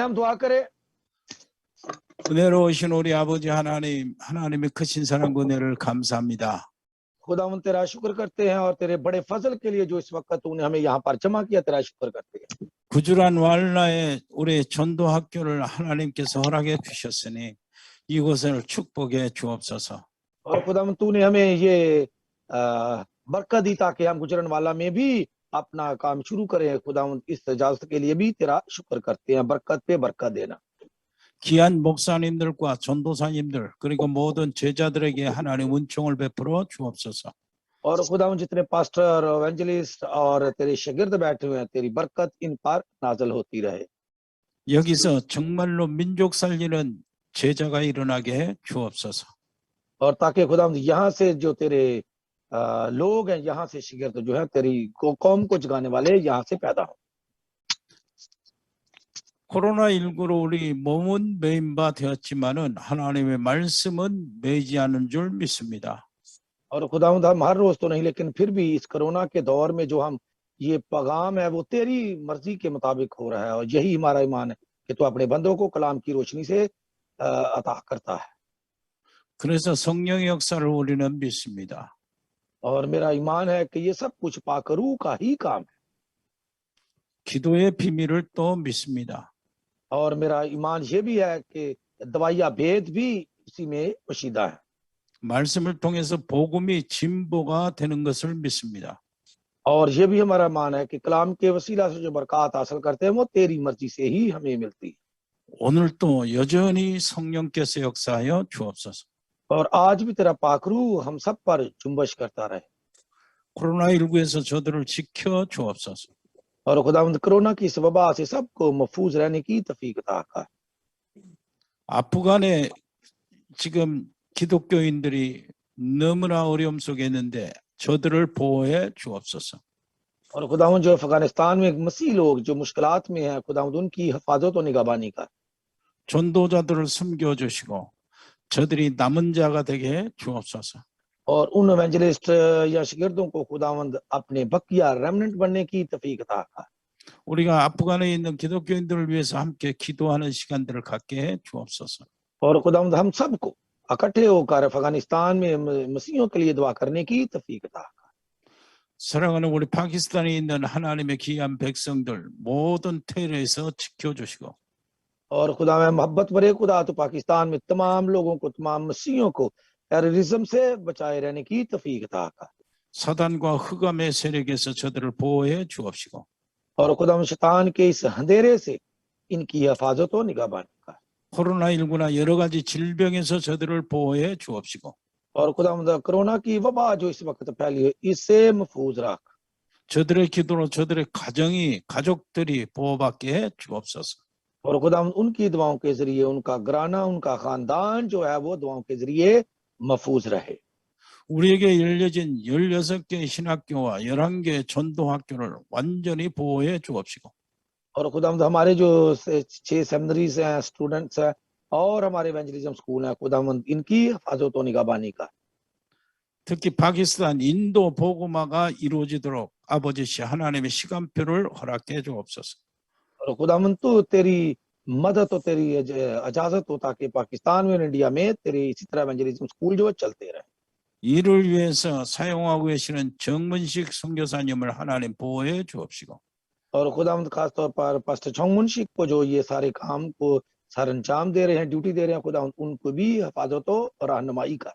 हम दुआ करें। 은혜로우신 우리 아버지 하나님, 하나님의 크신 사랑과 은혜를 감사합니다. खुदावन तेरा शुक्र करते हैं और तेरे बड़े फजल के लिए जो इस वक्त तूने हमें यहाँ पर जमा किया, तेरा शुक्र करते हैं। 구주란 왈라에 우리 전도 학교를 하나님께서 허락해 주셨으니 이곳을 축복해 주옵소서. और खुदावन तूने हमें ये बरकत दी ताकि हम गुजरनवाला में भी अपना काम शुरू करें। खुदावन इस इजाजत के लिए भी तेरा शुक्र करते हैं। बरकत पे बरकत देना। 귀한 목사님들과 전도사님들 그리고 모든 제자들에게 하나님 은총을 베풀어 주옵소서. और खुदावन जितने पास्टर, एवेंजलिस्ट और तेरे शागिर्द बैठे हुए हैं, तेरी बरकत इन पर नाजल होती रहे। 여기서 정말로 민족 살리는 제자가 일어나게 해 주옵소서. और ताकि खुदावन यहाँ से जो तेरे लोग हैं, यहाँ से शागिर्द जो है तेरी कौम को जगाने वाले यहाँ से पैदा हो। 코로나19로 우리 몸은 매인 바 되었지만은 하나님의 말씀은 매이지 않은 줄 믿습니다. और खुदावंद हम हर रोज तो नहीं, लेकिन फिर भी इस कोरोना के दौर में जो हम ये पैगाम है वो तेरी मर्जी के मुताबिक हो रहा है। और यही हमारा ईमान है कि तू अपने बंदों को कलाम की रोशनी से अता करता है। 그래서 성령의 역사를 우리는 믿습니다. और मेरा ईमान है कि ये सब कुछ पाकरू का ही काम है। 기도의 비밀을 또 믿습니다. और मेरा ईमान ये भी है कि दवाइया भेद भी इसी में पोशीदा है। 말씀을 통해서 복음이 진보가 되는 것을 믿습니다. और ये भी हमारा मान है कि कलाम के वसीला से जो बरकत हासिल करते हैं वो तेरी मर्जी से ही हमें मिलती है। 오늘도 여전히 성령께서 역사하여 주옵소서. और आज भी तेरा पाकरू हम सब पर जुम्बश करता रहे। 코로나19에서 저들을 지켜 주옵소서. और खुदावंद कोरोना की इस वबा से सबको महफूज रहने की तौफीक अता कर। 아프간에 지금 기독교인들이 너무나 어려움 속에 있는데 저들을 보호해 주옵소서. और खुदावंद जो अफगानिस्तान में मसीह लोग जो मुश्किलात में हैं, खुदावंद उनकी हिफाजत और निगहबानी कर। 전도자들을 숨겨 주시고 저들이 남은 자가 되게 해 주옵소서. और उन एवेंजलिस्ट या शागिर्दों को खुदावंद अपने बकिया रेमनेंट बनने की तौफीक अता कर। 우리가 아프간에 있는 기독교인들을 위해서 함께 기도하는 시간들을 갖게 해 주옵소서. और खुदावंद हम सबको इकट्ठे होकर अफगानिस्तान में मसीहियों के लिए दुआ करने की तौफीक अता कर। 사랑하는 우리 파키스탄에 있는 하나님의 귀한 백성들 모든 테러에서 지켜주시고 और खुदा में मोहब्बत भरे खुदा तो पाकिस्तान में तमाम लोगों को, तमाम मसीहियों को टेररिज्म से बचाए रहने की तौफीक अता कर। 사단과 흑암의 세력에서 저들을 보호해 주옵시고 और खुदा में शैतान के इस अंधेरे से इनकी हिफाजत और निगहबानी कर। 코로나19나 여러 가지 질병에서 저들을 보호해 주옵시고 और खुदा कोरोना की वबा जो इस वक्त फैली है इससे महफूज रख। 저들의 기도로 저들의 가족들이 보호받게 해 주옵소서. और खुदा उनकी दुआओं के जरिए उनका घराना, उनका खानदान जो है वो दुआओं के जरिए महफूज रहे। 우리에게 열려진 16개의 신학교와 11개의 전도학교를 완전히 보호해 주옵시고 और खुदा हमारे जो 6 सेमिनरीज हैं, स्टूडेंट्स हैं और हमारे एवेंजलिज्म स्कूल हैं, खुदा इनकी हिफाजत और निगहबानी का। 특히 파키스탄, 인도 복음화가 इ루어지도록 아버지 하나님의 시간표를 허락해 주옵소서. और खुदा तो तेरी मदद और तेरी इजाजत हो ताकि पाकिस्तान में, इंडिया में तेरी इसी तरह एवेंजलिज्म स्कूल जो चलते रहे। 이를 위해서 사용하고 계시는 정문식 선교사님을 하나님 보호해 주옵시고 और खुदा खास तौर पर पास्टर चौंगमुनशिक को जो ये सारे काम को सर अंजाम दे रहे हैं, ड्यूटी दे रहे हैं, खुदा उनको भी हिफाजत और रहनुमाई कर।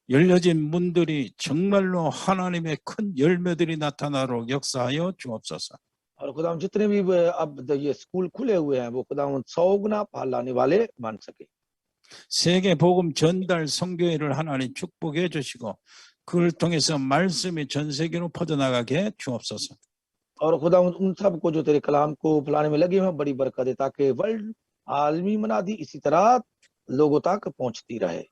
열려진 문들이 정말로 하나님의 큰 열매들이 나타나도록 역사하여 주옵소서. और खुदा जितने भी अब ये स्कूल खुले हुए हैं वो खुदा 100 गुना फल लाने वाले बन सके। 세계 복음 전달 선교회를 하나님 축복해 주시고 그걸 통해서 말씀이 전 세계로 퍼져나가게 주옵소서. और खुदा उन सबको जो तेरे कलाम को फैलाने में लगे हैं बड़ी बरकत दे ताकि वर्ल्ड आलमी मनादी इसी तरह लोगों तक पहुंचती रहे।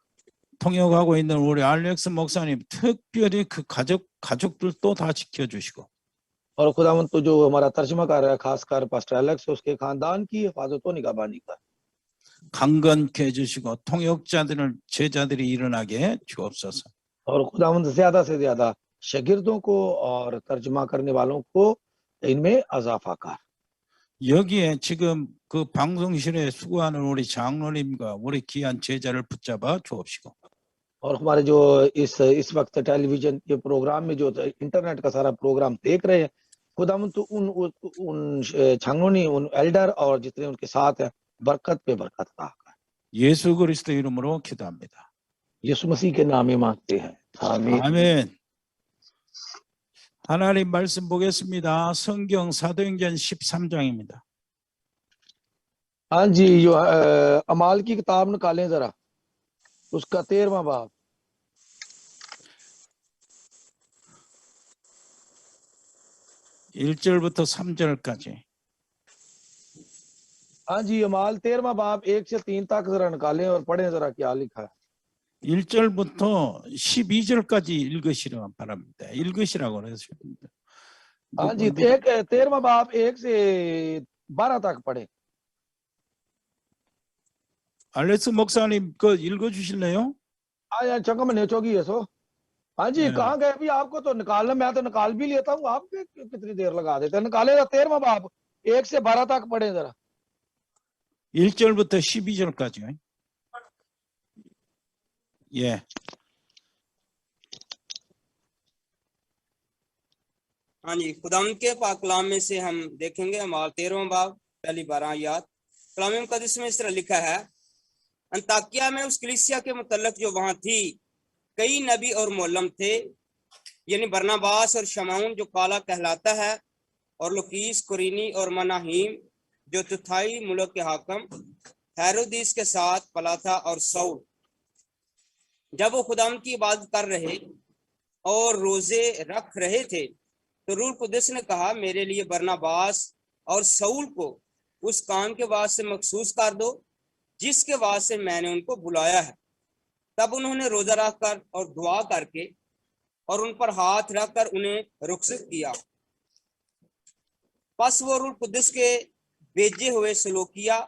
통역하고 있는 우리 알렉스 목사님 특별히 그 가족들도 다 지켜주시고 और खुदा तो जो हमारा तर्जुमा कर रहा है खासकर पास्टर एलेक्स, उसके खानदान की हिफाजत और निगहबानी कर। 강건케 해주시고 통역자들을 제자들이 일어나게 주옵소서. और खुदावंद ज्यादा से ज्यादा शागिर्दों को और तर्जुमा करने वालों को इनमें अजाफा कर। 여기에 지금 그 방송실에 수고하는 우리 장로님과 우리 귀한 제자를 붙잡아 주옵시고 और हमारे जो इस वक्त टेलीविजन के प्रोग्राम में जो इंटरनेट का सारा प्रोग्राम देख रहे हैं, खुदावंद तो उन छांगोनी, उन एल्डर और जितने उनके साथ हैं, बरकत पे बरकत अता करें। 예수 그리스도 이름으로 기도합니다. यीशु मसीह के नाम में मांगते हैं, आमीन। 아멘. 하나님 말씀 보겠습니다. 성경 사도행전 13장입니다. हाँ जी, जो अमाल की किताब निकालें जरा, उसका 13वां बाब। (1절부터 3절까지) हाँ जी, अमाल 13वां बाब 1 से 3 तक जरा निकालें और पढ़ें जरा क्या लिखा है। 1절부터 12절까지 읽으시라 바랍니다. 읽으시라고 그랬습니다. हाँ जी, 13वां बाब 1 से 12 तक पढ़े। 알렉스 목사님 그 읽어주실래요? हाँ यार, चंगा मने चौगी है सो। हाँ जी, 네. कहाँ गए भी? आपको तो निकालना, मैं तो निकाल भी लेता हूँ, आप कितनी देर लगा देते हैं। निकाले 13वां बाब 1 से 12 तक पढ़े जरा। 1절부터 12절까지요. 예. हाँ जी, खुदावंद के पाक कलाम में से हम देखेंगे अमाल 13वां बाब पहली 12 आयत। कलाम मुकद्दस में इस तरह लिखा है, अंताकिया में उस कलीसिया के मुतल्लक जो वहां थी कई नबी और मोलम थे, यानी बरनबास और शमाउन जो काला कहलाता है, और लुकीस, कुरीनी और मनाहीम जो तुथाई मुल्क के हाकम, हेरोदीस के साथ पलाथा और सऊल। जब वो खुदावंद की इबादत कर रहे और रोजे रख रहे थे तो रूह कुद्दस ने कहा, मेरे लिए बरनबास और सऊल को उस काम के वास्ते मखसूस कर दो जिसके वास्ते मैंने उनको बुलाया है। तब उन्होंने रोजा रखकर और दुआ करके और उन पर हाथ रखकर उन्हें रुखसत किया। बस वो रूह कुद्दस के भेजे हुए सलोकिया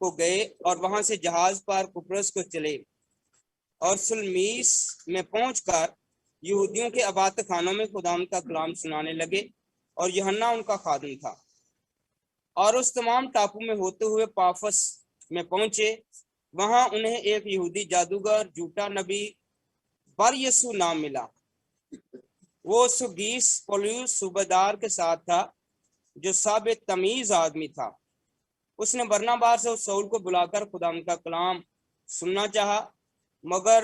को गए और वहां से जहाज पर कुप्रोस को चले और सुलमीस में पहुंचकर यहूदियों के इबादत खानों में खुदाम का कलाम सुनाने लगे, और यूहन्ना उनका खादिम था। और उस तमाम टापू में होते हुए पाफस में पहुंचे। वहां उन्हें एक यहूदी जादूगर, झूठा नबी बर-यीशु नाम मिला। वो सुगीस पौलुस सूबेदार के साथ था, जो साबे तमीज आदमी था। उसने बरनबास और सऊल को बुलाकर खुदाम का कलाम सुनना चाहा, मगर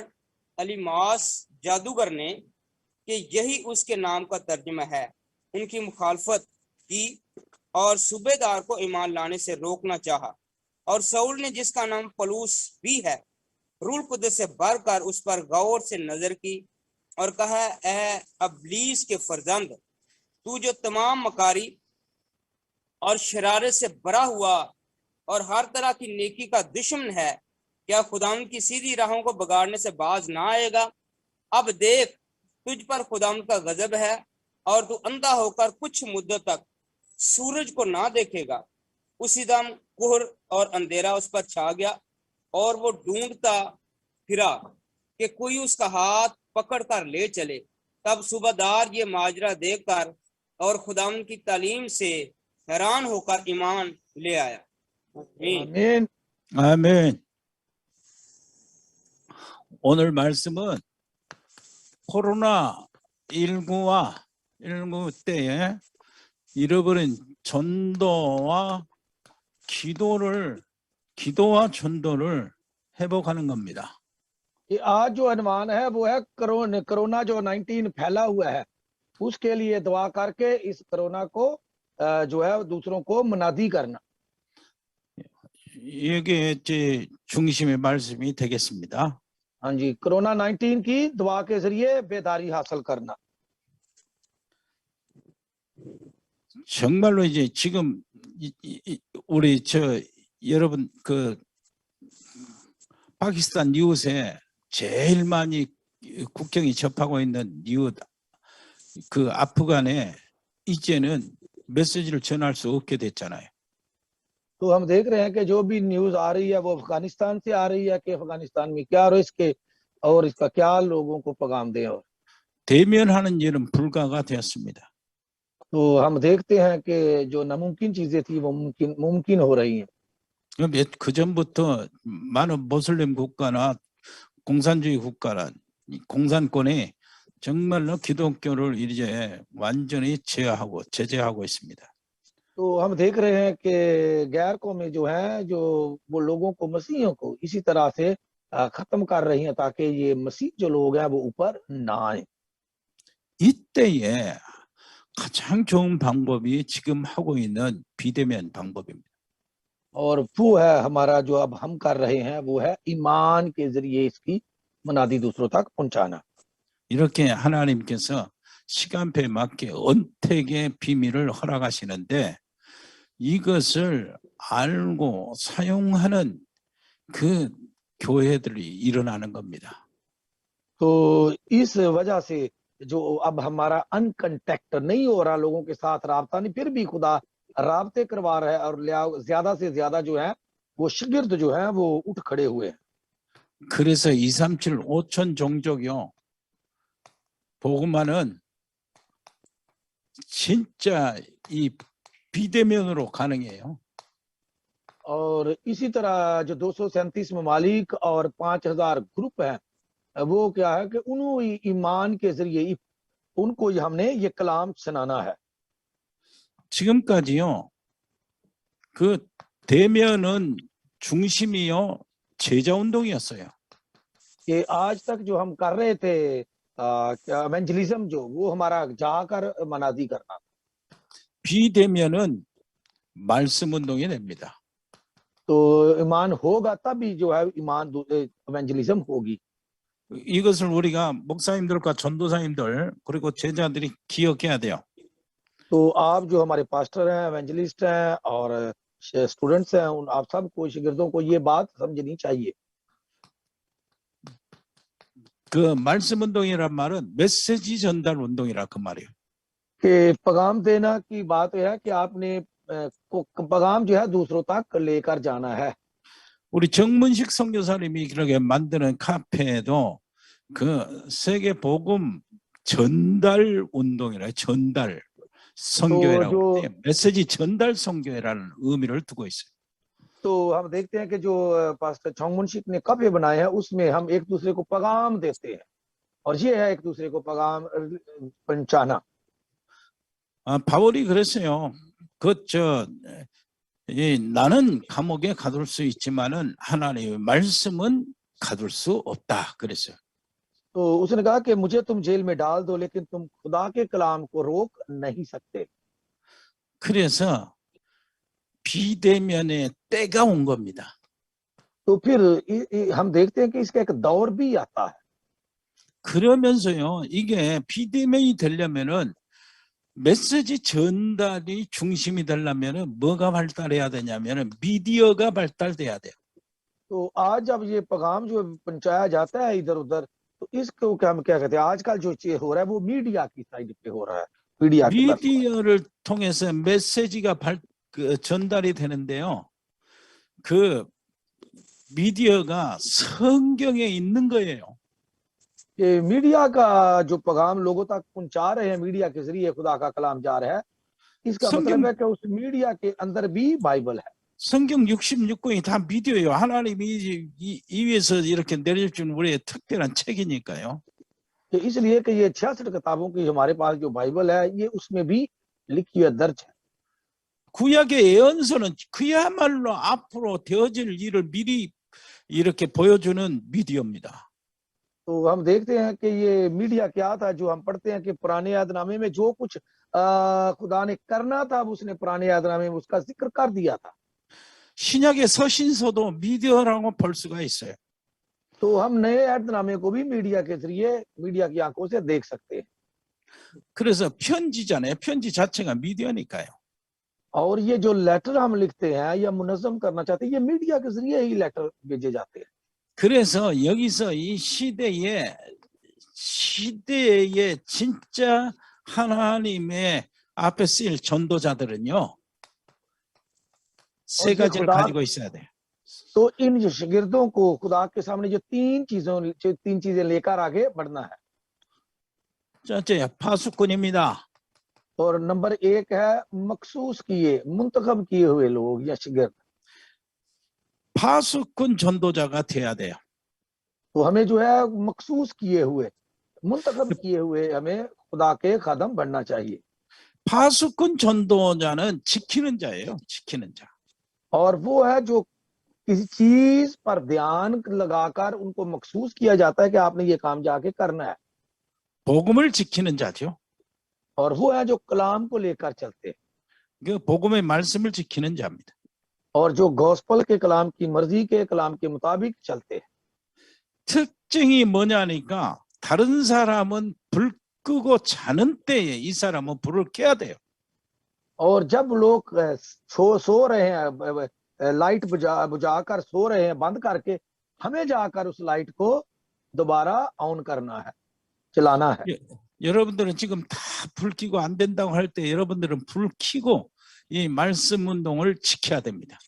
अलीमास जादूगर ने कि यही उसके नाम का तर्जुमा है, उनकी मुखालफत की और सूबेदार को ईमान लाने से रोकना चाहा। और सऊल ने, जिसका नाम पौलुस भी है, रूह कुद्दस से भरकर उस पर गौर से नजर की और कहा, ऐ अबलीस के फर्जंद, तू जो तमाम मकारी और शरारत से भरा हुआ और हर तरह की नेकी का दुश्मन है, क्या खुदाम की सीधी राहों को बिगाड़ने से बाज ना आएगा? अब देख, तुझ पर खुदाम का गजब है और तू अंधा होकर कुछ मुद्दत तक सूरज को ना देखेगा। उसी दम कुहर और अंधेरा उस पर छा गया और वो ढूंढता फिरा कि कोई उसका हाथ पकड़ कर ले चले। तब सूबेदार ये माजरा देखकर और खुदाम की तालीम से हैरान होकर ईमान ले आया। आमीन। 아멘. 오늘 말씀은 코로나19와 19 때에 잃어버린 전도와 기도와 전도를 회복하는 겁니다. ये आज जो अनुमान है वो है कोरोना जो 19 फैला हुआ है, उसके लिए दुआ करके इस कोरोना को जो है दूसरों को मुनादी करना। 이게 제 중심의 말씀이 되겠습니다. हाँ जी, कोरोना 19 की दुआ के जरिए बेदारी हासिल करना। 정말로 이제 지금 우리 여러분 그 파키스탄 이웃에 제일 많이 국경이 접하고 있는 이웃 그 아프간에 이제는 메시지를 전할 수 없게 됐잖아요. तो हम देख रहे हैं कि जो भी न्यूज आ रही है वो अफगानिस्तान से आ रही है कि अफगानिस्तान में क्या और इसका क्या लोगों को पैगाम दें। और 대면하는 일은 불가가 되었습니다. तो हम देखते हैं कि जो नामुमकिन चीजें थी वो मुमकिन हो रही हैं। 그 전부터 많은 모슬림 국가나 공산주의 국가란 이 공산권이 정말로 기독교를 이제 완전히 제어하고 제재하고 있습니다. तो हम देख रहे हैं कि गैर कौमें जो हैं जो वो लोगों को मसीहियों को इसी तरह से खत्म कर रही हैं ताकि ये मसीह जो लोग हैं वो ऊपर ना आए। 이때에 가장 좋은 방법이 지금 하고 있는 비대면 방법입니다. और वो है हमारा जो अब हम कर रहे हैं वो है ईमान के जरिए इसकी मुनादी दूसरों तक पहुंचाना। 이렇게 하나님께서 시간표에 맞게 언택의 비밀을 허락하시는데 이것을 알고 사용하는 그 교회들이 일어나는 겁니다. तो इस वजह से जो अब हमारा अनकंटेक्ट नहीं हो रहा, लोगों के साथ राबता नहीं, फिर भी खुदा राबते करवा रहा है और ज्यादा से ज्यादा जो है वो शागिर्द जो है वो उठ खड़े हुए हैं। 그래서 237 5천 종족이요. 복음화는 진짜 이 비대면으로 가능해요. और इसी तरह जो 237 ममालिक और 5000 ग्रुप हैं वो क्या है कि उन्होंने ईमान के जरिए उनको हमने ये कलाम सुनाना है। 지금까지요. 그 대면은 중심이요. 제자 운동이었어요. कि आज तक जो हम कर रहे थे इवेंजलिज्म जो वो हमारा जाकर मनादी करना। 비대면은 말씀 운동이 됩니다. तो ईमान होगा तभी जो है ईमान इवेंजलिज्म होगी। 이것을 우리가 목사님들과 전도사님들 그리고 제자들이 기억해야 돼요. तो आप जो हमारे पास्टर हैं, इवेंजलिस्ट हैं और स्टूडेंट्स हैं, उन आप सबको शागिर्दों को ये बात समझनी चाहिए। 그 말씀 운동이란 말은 메시지 전달 운동이라 그 말이에요. कि पैगाम देना की बात है कि आपने पैगाम जो है दूसरों तक लेकर जाना है। 우리 정문식 선교사님이 이렇게 만드는 카페에도 그 세계 복음 전달 운동이라 전달 선교회라고 해요. 메시지 전달 선교회라는 의미를 두고 있어요. तो हम देखते हैं कि जो पास्टर चोंगमुनशिक ने कफे बनाए हैं उसमें हम एक दूसरे को पैगाम देते हैं और ये है एक दूसरे को पैगाम पहुंचाना। 바울이 그랬어요. 나는 감옥에 가둘 수 있지만은 하나님의 말씀은 가둘 수 없다 그랬어요. तो उसने कहा कि मुझे तुम जेल में डाल दो लेकिन तुम खुदा के कलाम को रोक नहीं सकते। 그래서 비대면의 때가 온 겁니다. तो फिर हम देखते हैं कि इसका एक दौर भी आता है। 그러면서요, 이게 비대면이 되려면은 메시지 전달이 중심이 되려면은 뭐가 발달해야 되냐면은 미디어가 발달돼야 돼요. तो आज जब ये पैगाम जो पहुंचाया जाता है इधर उधर तो इसको हम क्या कहते हैं, आजकल जो चीज हो रहा है वो मीडिया की साइड पे हो रहा है। 미디어를 통해서 메시지가 전달이 되는데요. 그 미디어가 성경에 있는 거예요. ये मीडिया का जो पैगाम लोगों तक पहुंचा रहे हैं, मीडिया के जरिए खुदा का कलाम जा रहा है, इसका मतलब है कि उस मीडिया के अंदर भी बाइबल है। 성경 66권이 다 미디어예요. 하나님이 이 위에서 이렇게 내려준 우리의 특별한 책이니까요. तो इसलिए कि ये 66 किताबों की हमारे पास जो बाइबल है ये उसमें भी लिखी हुई दर्ज है। 구약의 예언서는 그야말로 앞으로 되어질 일을 미리 이렇게 보여주는 미디어입니다. तो हम देखते हैं कि ये मीडिया क्या था, जो हम पढ़ते हैं कि पुराने यादनामे में जो कुछ खुदा ने करना था उसने पुराने यादनामे में उसका जिक्र कर दिया था। 신약의 서신서도 미디어라고 볼 수가 있어요. तो हम नए यादनामे को भी मीडिया के जरिए मीडिया की आंखों से देख सकते हैं। 그래서 편지잖아요. 편지 자체가 미디어니까요. और ये जो लेटर हम लिखते हैं या मुनज़्ज़म करना चाहते हैं ये मीडिया के जरिए ही लेटर भेजे जाते हैं। 그래서 여기서 이 시대에 진짜 하나님의 앞에 쓰일 전도자들은요. 세 가지를 가지고 있어야 돼요. तो इन शागिर्दों को खुदा के सामने जो तीन चीजें लेकर आगे बढ़ना है। 첫째, 파수꾼입니다. और नंबर 1 है मखसूस किए, मुंतखब किए हुए लोग या शिगिर्द। 파수꾼 전도자가 돼야 돼요. तो हमें जो है मखसूस किए हुए, मुंतखब किए हुए हमें खुदा के खादम बनना चाहिए। 파수꾼 전도자는 지키는 자예요. 지키는 자. और वो है जो किसी चीज पर ध्यान लगाकर उनको मखसूस किया जाता है कि आपने ये काम जाके करना है, 복음을 지키는 자죠. और वो है जो कलाम को लेकर चलते हैं, 그 복음의 말씀을 지키는 자입니다. और जो गॉस्पल के कलाम की मर्जी के कलाम के मुताबिक चलते हैं। 특징이 뭐냐니까 다른 사람은 불 끄고 자는 때에 이 사람은 불을 켜야 돼요. और जब लोग सो रहे हैं, लाइट बुझाकर सो रहे हैं बंद करके, हमें जाकर उस लाइट को दोबारा ऑन करना है, चलाना है। 여러분들은 지금 다 불 켜고 안 된다고 할 때 여러분들은 불 켜고 이 말씀 운동을 지켜야 됩니다.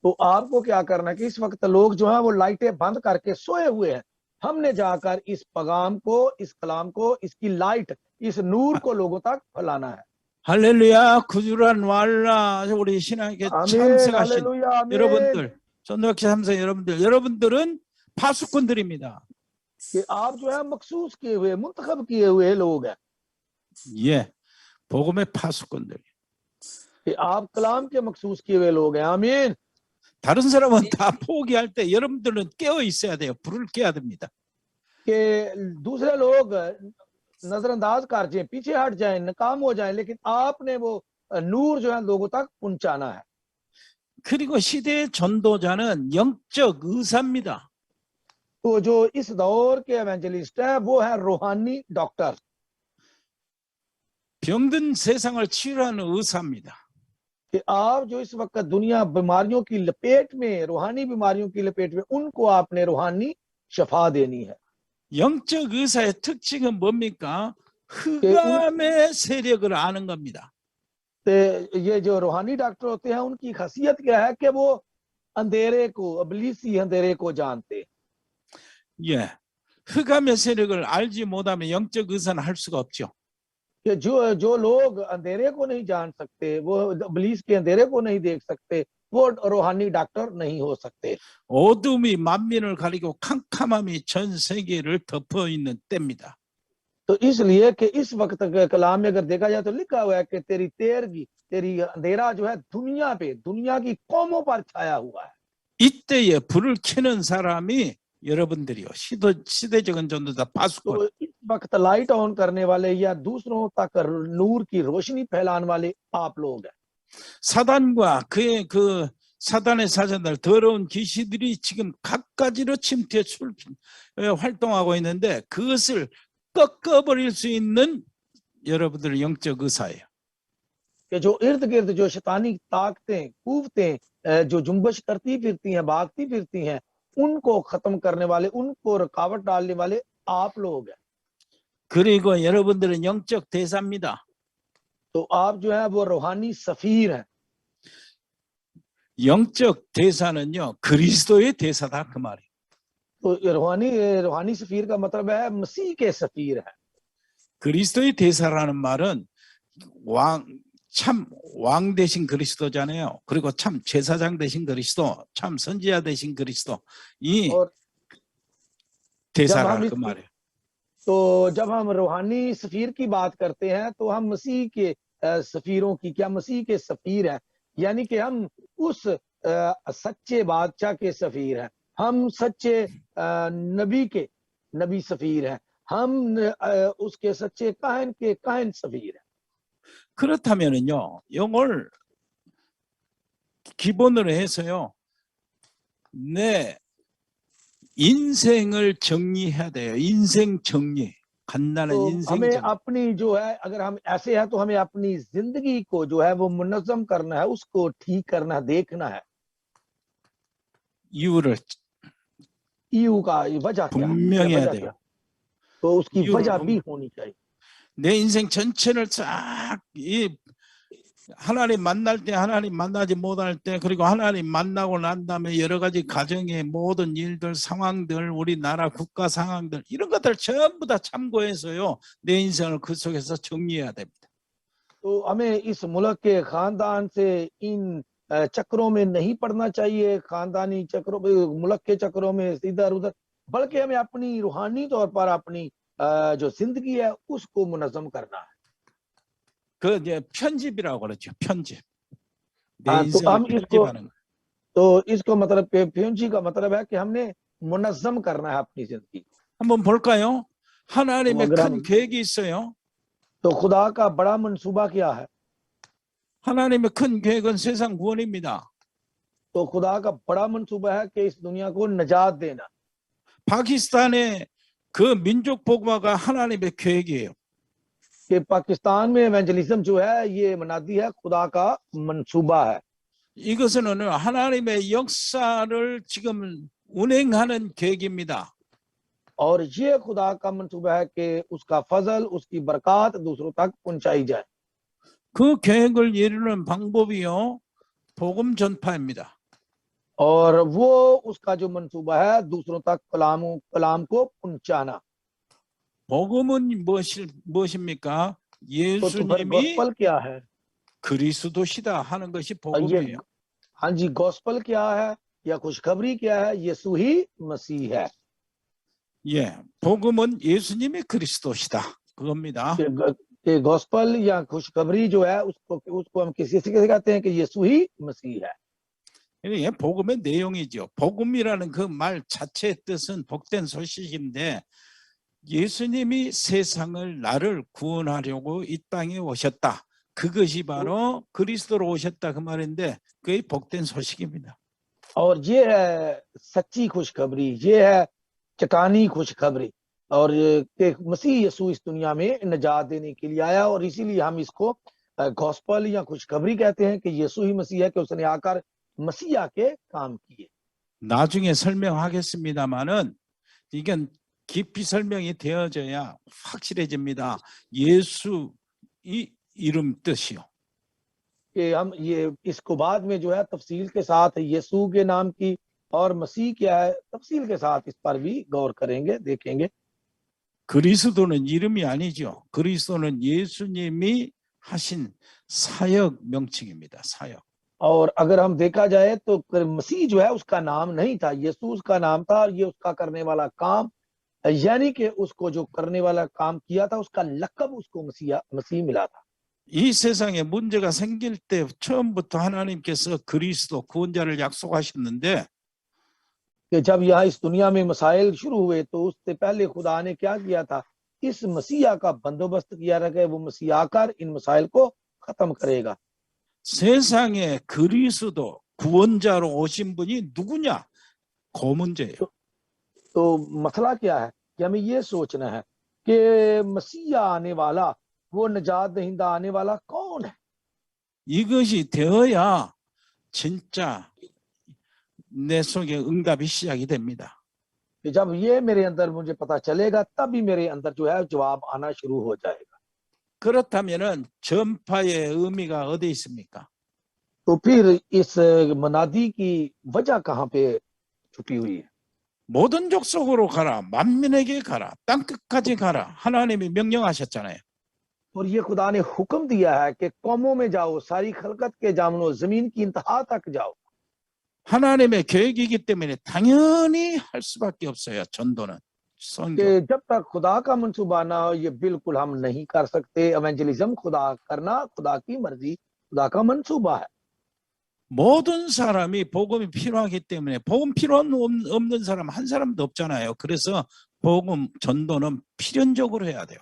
तो आपको क्या करना है कि इस वक्त लोग जो है वो लाइटें बंद करके सोए हुए हैं, हमने जाकर इस पैगाम को, इस कलाम को, इसकी लाइट, इस नूर को लोगों तक फैलाना है। 할렐루야, 구주란 왈라. 우리 신앙에 आमीन, 참석하신 हालेलुया, आमीन। 여러분들, 전도학교 참석 여러분들은 파수꾼들입니다. कि आप जो है मखसूस किए हुए, मुंतखब किए हुए लोग हैं, 예, 복음의 파수꾼들. कि आप कलाम के मखसूस किए हुए लोग हैं। आमीन। 다른 사람은 다 포기할 때 여러분들은 깨어 있어야 돼요. 불을 켜야 됩니다. कि दूसरे लोग नजरअंदाज कर जाए, पीछे हट जाए, नाकाम हो जाए, लेकिन आपने वो नूर जो है लोगों तक पहुंचाना है। 그리고 시대의 전도자는 영적 의사입니다. तो जो इस दौर के एवेंजलिस्ट है वो है रूहानी डॉक्टर, 병든 세상을 치유하는 의사입니다. कि आप जो इस वक्त दुनिया बीमारियों की लपेट में, रूहानी बीमारियों की लपेट में, उनको आपने रूहानी शफा देनी है। 영적 의사의 특징은 뭡니까? 흑암의 세력을 아는 겁니다. तो ये जो रूहानी डॉक्टर होते हैं उनकी खासियत क्या है कि वो अंधेरे को, इब्लीसी अंधेरे को जानते। 예, 흑암의 세력을 알지 못하면 영적 의사는 할 수가 없죠. कि जो लोग अंधेरे को नहीं जान सकते, वो इब्लीस के अंधेरे को नहीं देख सकते, वो रूहानी डॉक्टर नहीं हो सकते। 어둠이 만민을 가리고 캄캄함이 전 세계를 덮어 있는 때입니다. तो इसलिए कि इस वक्त के कलाम में अगर देखा जाए तो लिखा हुआ है कि तेरी तेरगी, तेरी अंधेरा जो है दुनिया पे, दुनिया की कौमों पर छाया हुआ है। 이때에 불을 켜는 사람이 여러분들이요. 시대적인 전도자 파수꾼. तो इस वक्त लाइट ऑन करने वाले या दूसरों तक नूर की रोशनी फैलाने वाले आप लोग हैं। 사단과 그의 그 사단의 사자들, 더러운 귀신들이 지금 각가지로 침투해 활동하고 있는데 그것을 꺾어버릴 수 있는 여러분들의 영적 의사예요. कि जो इर्द गिर्द जो शैतानी ताकतें, कुव्वतें जो जुम्बश करती फिरती हैं, भागती फिरती हैं, उनको खत्म करने वाले, उनको रुकावट डालने वाले आप लोग हैं। 그리고 여러분들은 영적 대사입니다. तो आप जो है वो रूहानी सफीर हैं। 영적 대사는요, 그리스도의 대사다 그 말이에요. तो रूहानी सफीर का मतलब है मसीह के सफीर है। 그리스도의 대사라는 말은 참 왕 대신 그리스도잖아요. 그리고 참 제사장 대신 그리스도, 참 선지자 대신 그리스도, 이 대사라 그 말이에요. तो जब हम रूहानी सफीर की बात करते हैं तो हम मसीह के सफीरों की, क्या मसीह के सफीर हैं, यानी कि हम उस सच्चे बादशाह के सफीर हैं, हम सच्चे नबी के नबी सफीर हैं, हम उसके सच्चे काहन के काहन सफीर हैं। 그렇다면은요, 이걸 기본으로 해서요, 내 인생을 정리해야 돼요. 인생 정리, 간단한 तो 인생 हमें 정리. अपनी जो है, अगर हम ऐसे हैं तो हमें अपनी जिंदगी को जो है वो मुनज़्ज़म करना है, उसको ठीक करना है, देखना है। 이유를 ईयू का वजह क्या है, 분명히 해야 वजह 돼요. क्या? तो उसकी 이유를 वजह भी होनी चाहिए। 내 인생 전체를 쫙 하나님 만날 때, 하나님 만나지 못할 때, 그리고 하나님 만나고 난 다음에 여러 가지 가정의 모든 일들, 상황들, 우리나라 국가 상황들, 이런 것들 전부 다 참고해서요, 내 인생을 그 속에서 정리해야 됩니다. तो हमें इस मुल्क के खानदान से इन चक्रों में नहीं पड़ना चाहिए, खानदानी चक्रों में, मुल्क के चक्रों में इधर उधर, बल्कि हमें अपनी रूहानी तौर पर अपनी जो जिंदगी है उसको मुनज़्ज़म करना है। 그 이제 편집이라고 그러죠. 편집. 내 हाँ, तो 인생을 हम इसको, 편집하는 거. तो इसको मतलब प्यूंची का मतलब है कि हमने मुनज़्ज़म करना है अपनी जिंदगी। 한번 볼까요? 하나님의 अगर 큰 हम, 계획이 있어요. तो खुदा का बड़ा मंसूबा क्या है? 하나님의 큰 계획은 세상 구원입니다. तो खुदा का बड़ा मंसूबा है कि इस दुनिया को निजात देना। 파키스탄의 그 민족 복음화가 하나님의 계획이에요. कि पाकिस्तान में एवेंजलिज्म जो है ये मनादी है, खुदा का मंसूबा है। 이것은 하나님의 역사를 지금 운행하는 계획입니다. और ये खुदा का मंसूबा है कि उसका फजल, उसकी बरकत दूसरों तक पहुंचाई जाए। 그 계획을 이루는 방법이요, 복음 전파입니다. और वो उसका जो मंसूबा है दूसरों तक कलाम को पहुंचाना। 복음은 무엇입니까? तो फिर 예수님이 गॉस्पल क्या है? 그리스도시다 하는 것이 ये, 복음이에요. हाँ जी, गॉस्पल क्या है या खुशखबरी क्या है? यीशु ही मसीह है। 예, 복음은 예수님이 그리스도시다 그겁니다. कि गॉस्पल या खुशखबरी जो है उसको हम किसी से कहते हैं कि यीशु ही मसीह है। 이게 복음의 내용이죠. 복음이라는 그 말 자체의 뜻은 복된 소식인데, 예수님이 세상을 나를 구원하려고 이 땅에 오셨다. 그것이 바로 그리스도로 오셨다 그 말인데, 그게 복된 소식입니다. और ये है सच्ची खुशखबरी, ये है चकानी खुशखबरी, और कि मसीह यीशु इस दुनिया में निजात देने के लिए आया, और इसीलिए हम इसको गॉस्पल या खुशखबरी कहते हैं कि यीशु ही मसीह है, कि उसने आकर मसीहा के काम किए। 나중에 설명하겠습니다만은 이건 깊이 설명이 되어져야 확실해집니다. 예수 이 이름 뜻이요. कि हम ये इसको बाद में जो है तफसील के साथ यीशु के नाम की और मसीह क्या है तफसील के साथ इस पर भी गौर करेंगे, देखेंगे। 그리스도는 이름이 아니죠. 그리스도는 예수님이 하신 사역 명칭입니다. 사역. और अगर हम देखा जाए तो मसीह जो है उसका नाम नहीं था, यीशु उसका नाम था, और ये उसका करने वाला काम, यानी कि उसको जो करने वाला काम किया था उसका लक़ब उसको मसीह मिला था। 이 세상에 문제가 생길 때 처음부터 하나님께서 그리스도 구원자를 약속하셨는데, कि जब यहाँ इस दुनिया में मसाइल शुरू हुए तो उससे पहले खुदा ने क्या किया था? इस मसीहा का बंदोबस्त किया रहा है, वो मसीह आकर इन मसाइल को खत्म करेगा। 세상에 그리스도 구원자로 오신 분이 누구냐? 그 문제예요. तो मसला क्या है कि हमें ये सोचना है कि मसीहा आने वाला, वो निजात दहिंदा आने वाला कौन है? 이것이 되어야 진짜 내 속에 응답이 시작이 됩니다. कि जब ये मेरे अंदर मुझे पता चलेगा तभी मेरे अंदर जो है जवाब आना शुरू हो जाएगा। 그렇다면은 전파의 의미가 어디 있습니까? तो फिर इस मनादी की वजह कहाँ पे छुपी हुई है? 모든 족속으로 가라, 만민에게 가라, 땅 끝까지 가라. 하나님이 명령하셨잖아요. और ये खुदा ने हुक्म दिया है कि कौमों में जाओ, सारी खलकत के जामनो, जमीन की इंतहा तक जाओ। 하나님의 계획이기 때문에 당연히 할 수밖에 없어요. 전도는 선교. कि जब तक खुदा का मंसूबा ना हो ये बिल्कुल हम नहीं कर सकते। एवेंजलिज्म खुदा करना खुदा की मर्जी, खुदा का मंसूबा है। 모든 사람이 복음이 필요하기 때문에, 복음 필요 없는 사람 한 사람도 없잖아요. 그래서 복음 전도는 필연적으로 해야 돼요.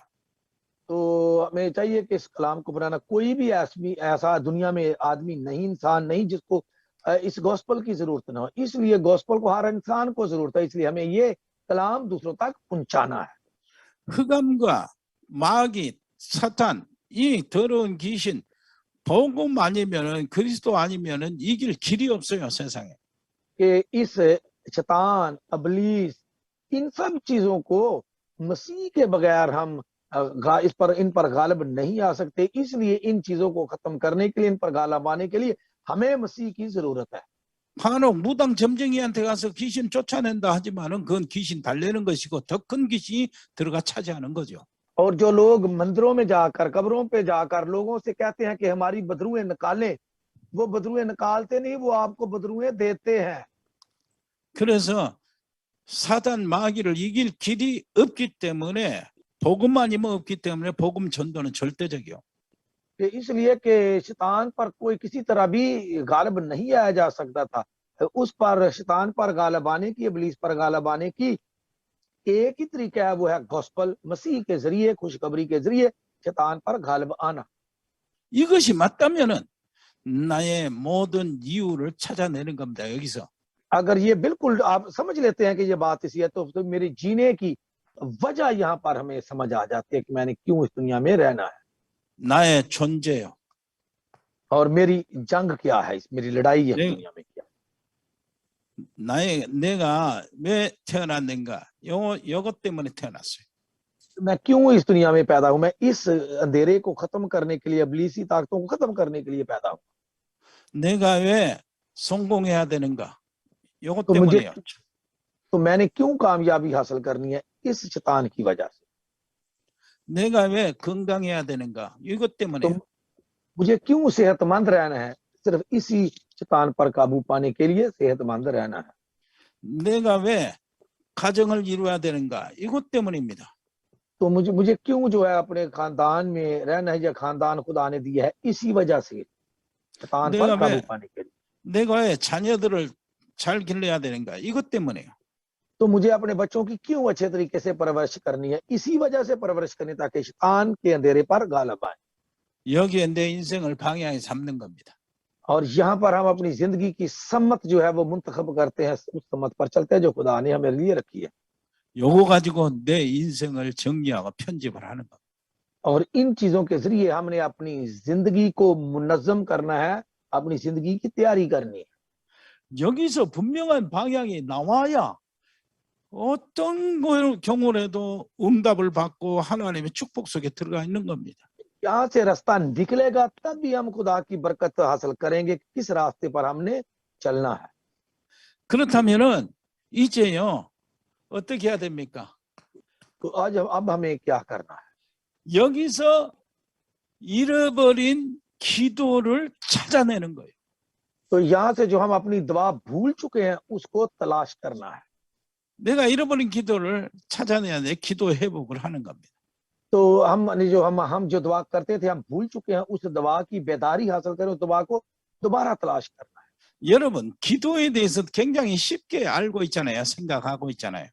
तो हमें चाहिए कि इस कलाम को बनाना, कोई भी ऐसा दुनिया में आदमी नहीं, इंसान नहीं जिसको इस गॉस्पल की जरूरत ना हो। इसलिए गॉस्पल को हर इंसान को जरूरत है, इसलिए हमें ये कलाम दूसरों तक पहुंचाना है। 흑암과 마귀, 사탄, 이 더러운 귀신, 복음 아니면은, 그리스도 아니면은 이길 길이 없어요, 세상에. कि इस शैतान, अबलीस, इन सब चीजों को मसीह के बगैर हम इन पर गालिब नहीं आ सकते। इसलिए इन चीजों को खत्म करने के लिए, इन पर गालिब आने के लिए हमें मसीह की जरूरत है। 간혹 무당 점쟁이한테 가서 귀신 쫓아낸다 하지만은 그건 귀신 달래는 것이고 더 큰 귀신이 들어가 차지하는 거죠. और जो लोग मंदिरों में जाकर, कब्रों पे जाकर लोगों से कहते हैं कि हमारी बदरुएं निकालें, वो बदरुएं निकालते नहीं, वो आपको बदरुएं देते हैं। 그래서 사단 마귀를 이길 길이 없기 때문에 복음만이면 없기 때문에 복음 전도는 절대적이요. कि इसलिए कि शैतान पर कोई किसी तरह भी गालिब नहीं आया जा सकता था। उस पर, शैतान पर गालिब आने की, इब्लीस पर गालिब आने की एक ही तरीका है, वो है गॉस्पल, मसीह के जरिए, खुशखबरी के जरिए शैतान पर गालिब आना। 이것이 맞다면은 나의 모든 이유를 찾아내는 겁니다. 여기서. अगर ये बिल्कुल आप समझ लेते हैं कि ये बात इसी है, तो मेरे जीने की वजह यहाँ पर हमें समझ आ जाती है कि मैंने क्यों इस दुनिया में रहना है 나의 존재요. और मेरी जंग क्या है, मेरी लड़ाई है नहीं। दुनिया में क्या। 내가 왜 태어났는가? 요것 때문에 태어났어요. मैं क्यों इस दुनिया में पैदा हूं? मैं इस अंधेरे को खत्म करने के लिए, इब्लीसी ताकतों को खत्म करने के लिए पैदा हूं। 내가 왜 성공해야 되는가? 요것 तो 때문에요. तो मैंने क्यों कामयाबी हासिल करनी है? इस शैतान की वजह से। 내가 왜 건강해야 되는가? 이것 때문에요. तो मुझे क्यों सेहतमंद रहना है? सिर्फ इसी शैतान पर काबू पाने के लिए सेहतमंद रहना है। 내가 왜 가정을 이루어야 되는가? 이것 때문입니다. तो मुझे क्यों जो है अपने खानदान में रहना है, या खानदान खुदा ने दिया है, इसी वजह से शैतान पर 내가 काबू 왜 पाने के लिए। 내가 왜 자녀들을 잘 길러야 되는가? 이것 때문에요. तो मुझे अपने बच्चों की क्यों अच्छे तरीके से परवरिश करनी है? इसी वजह से परवरिश करनी, ताकि शैतान के अंधेरे पर गालिब आए। 여기에 내 인생을 방향에 삼는 겁니다. और यहाँ पर हम अपनी जिंदगी की सम्मत जो है वो मुंतखब करते हैं, उस सम्मत पर चलते हैं जो खुदा ने हमें लिए रखी है। 요거 가지고 내 인생을 정리하고 편집을 하는 겁니다. और इन चीजों के जरिए हमने अपनी जिंदगी को मुनज़्ज़म करना है, अपनी जिंदगी की तैयारी करनी है। 여기서 분명한 방향이 나와야 어떤 경우라도 응답을 받고 하나님의 축복 속에 들어가 있는 겁니다. यहाँ से रास्ता निकलेगा, तब भी हम खुदा की बरकत हासिल करेंगे, किस रास्ते पर हमने चलना है। 그렇다면은 이제요 어떻게 해야 됩니까? तो आज अब हमें क्या करना है? 여기서 잃어버린 기도를 찾아내는 거예요. तो यहाँ से जो हम अपनी दुआ भूल चुके हैं उसको तलाश करना है। 내가 잃어버린 기도를 찾아내야 돼. 기도 회복을 하는 겁니다. तो हम जो दुआ करते थे, हम भूल चुके हैं, उस दुआ की बेदारी हासिल करें, उस दुआ को दोबारा तलाश करना है। 여러분 기도에 대해서 굉장히 쉽게 알고 있잖아요. 생각하고 있잖아요.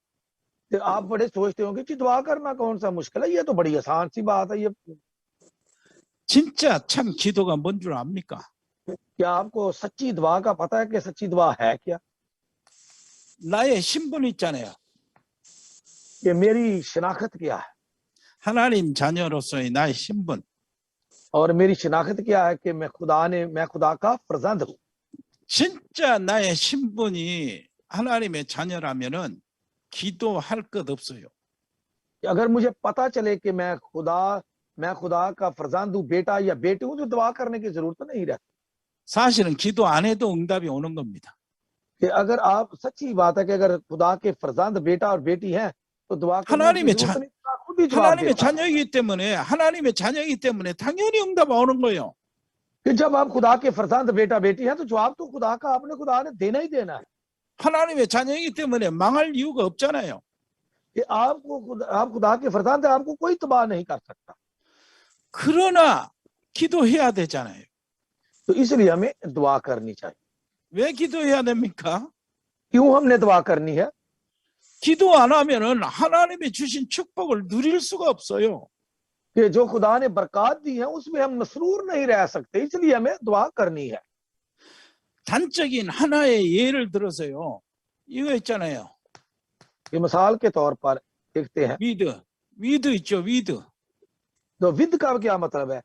तो आप बड़े सोचते होंगे कि दुआ करना कौन सा मुश्किल है, ये तो बड़ी आसान सी बात है। ये 진짜 참 기도가 뭔 줄 압니까? क्या आपको सच्ची दुआ का पता है कि सच्ची दुआ है क्या? 나의 신분 있잖아요. कि मेरी शिनाख्त क्या है, 하나님 자녀로서의 나의 신분. और मेरी शिनाख्त क्या है कि मैं खुदा का फर्जंद हूँ। 진짜 나의 신분이 하나님의 자녀라면은 기도할 것 없어요. अगर मुझे पता चले कि मैं खुदा का फर्जंद हूँ, बेटा या बेटी हूँ, तो दुआ करने की जरूरत नहीं रहती। 사실은 기도 안 해도 응답이 오는 겁니다. कि अगर आप, सच्ची बात है कि अगर खुदा के फर्जंद बेटा और बेटी हैं तो दुआ करने की जरूरत नहीं, खुदा खुद ही जवाब 하나님의 देता है। 자녀이기 때문에 당연히 응답 오는 거예요. कि जब आप खुदा के फर्जंद बेटा बेटी हैं तो जवाब तो खुदा ने देना ही देना है। 하나님의 자녀이기 때문에 망할 इ유가 없잖아요. कि आप खुदा के फर्जंद है, आपको कोई तबाह नहीं कर सकता। 그러나 기도해야 되잖아요. तो इसलिए हमें दुआ करनी चाहिए। 왜 기도해야 됩니까? क्यों हमने दुआ करनी है? 기도 안 하면은 하나님이 주신 축복을 누릴 수가 없어요. कि जो खुदा ने बरकत दी है उसमें हम मसरूर नहीं रह सकते, इसलिए हमें दुआ करनी है। 단적인 하나의 예를 들어서요. 이거 있잖아요. ये मिसाल के तौर पर देखते हैं, 위드 있죠. 위드. तो विद का क्या मतलब है?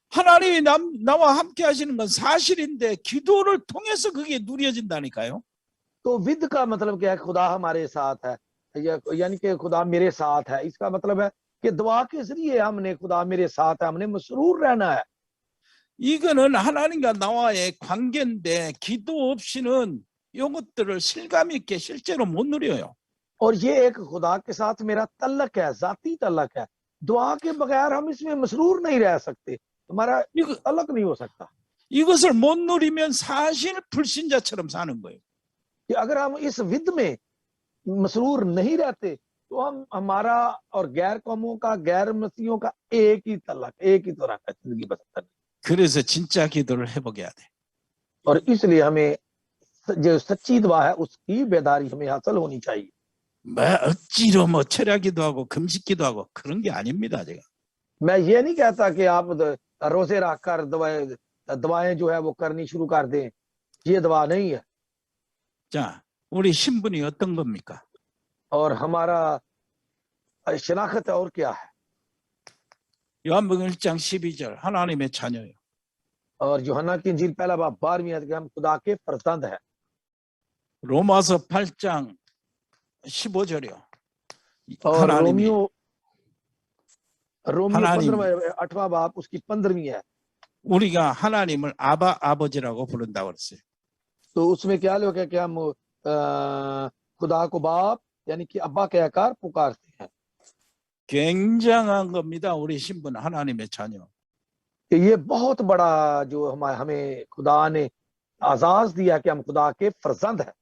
하나님이 나와 함께 하시는 건 사실인데 기도를 통해서 그게 누려진다니까요. तो विद का मतलब क्या है? खुदा हमारे साथ है, यानी कि खुदा मेरे साथ है। इसका मतलब है कि दुआ के जरिए हमने, खुदा मेरे साथ है, हमने मसरूर रहना है। 이거는 하나님과 나와의 관계인데 기도 없이는 이것들을 실감 있게 실제로 못 누려요. और ये एक खुदा के साथ मेरा तल्लक है, जाती तल्लक है, दुआ के बगैर हम इसमें मसरूर नहीं रह सकते, हमारा अलग नहीं हो सकता। 이것을 못 누리면 사실 불신자처럼 사는 거예요. कि अगर हम इस विध में मसरूर नहीं रहते तो हम हमारा और गैर कौमों का, गैर मसीहों का एक ही तलक, एक ही तरह का जिंदगी बसर करनी। 그래서 진짜 기도를 해보게 돼. और इसलिए हमें जो सच्ची दुआ है उसकी बेदारी हमें हासिल होनी चाहिए। 뭐 억지로 뭐 철야 기도하고 금식 기도하고 그런 게 아닙니다. 제가 मैं ये नहीं कहता कि आप रोजे रखकर दवाएं जो है वो करनी शुरू कर दें, ये दवा नहीं है। 자, 우리 신분이 어떤 겁니까? और हमारा शनाख्त और क्या है? 요한복음 1장 12절 하나님의 자녀예요. और यूहन्ना की इंजील पहला बाब 12वीं आयत कि हम खुदा के फर्जंद हैं। 로마서 8장 15절이요. और 하나님이 रोमियो 하나님. 8वां बाब उसकी 15वीं है। 우리가 하나님을 아버지라고 부른다고 그랬어요. तो उसमें क्या लोग है कि हम खुदा को बाप यानी कि अब्बा कहकर पुकारते हैं। 굉장한 겁니다. 우리 신분 하나님의 자녀. कि ये बहुत बड़ा जो हमें खुदा ने आजाद दिया कि हम खुदा के फर्जंद हैं।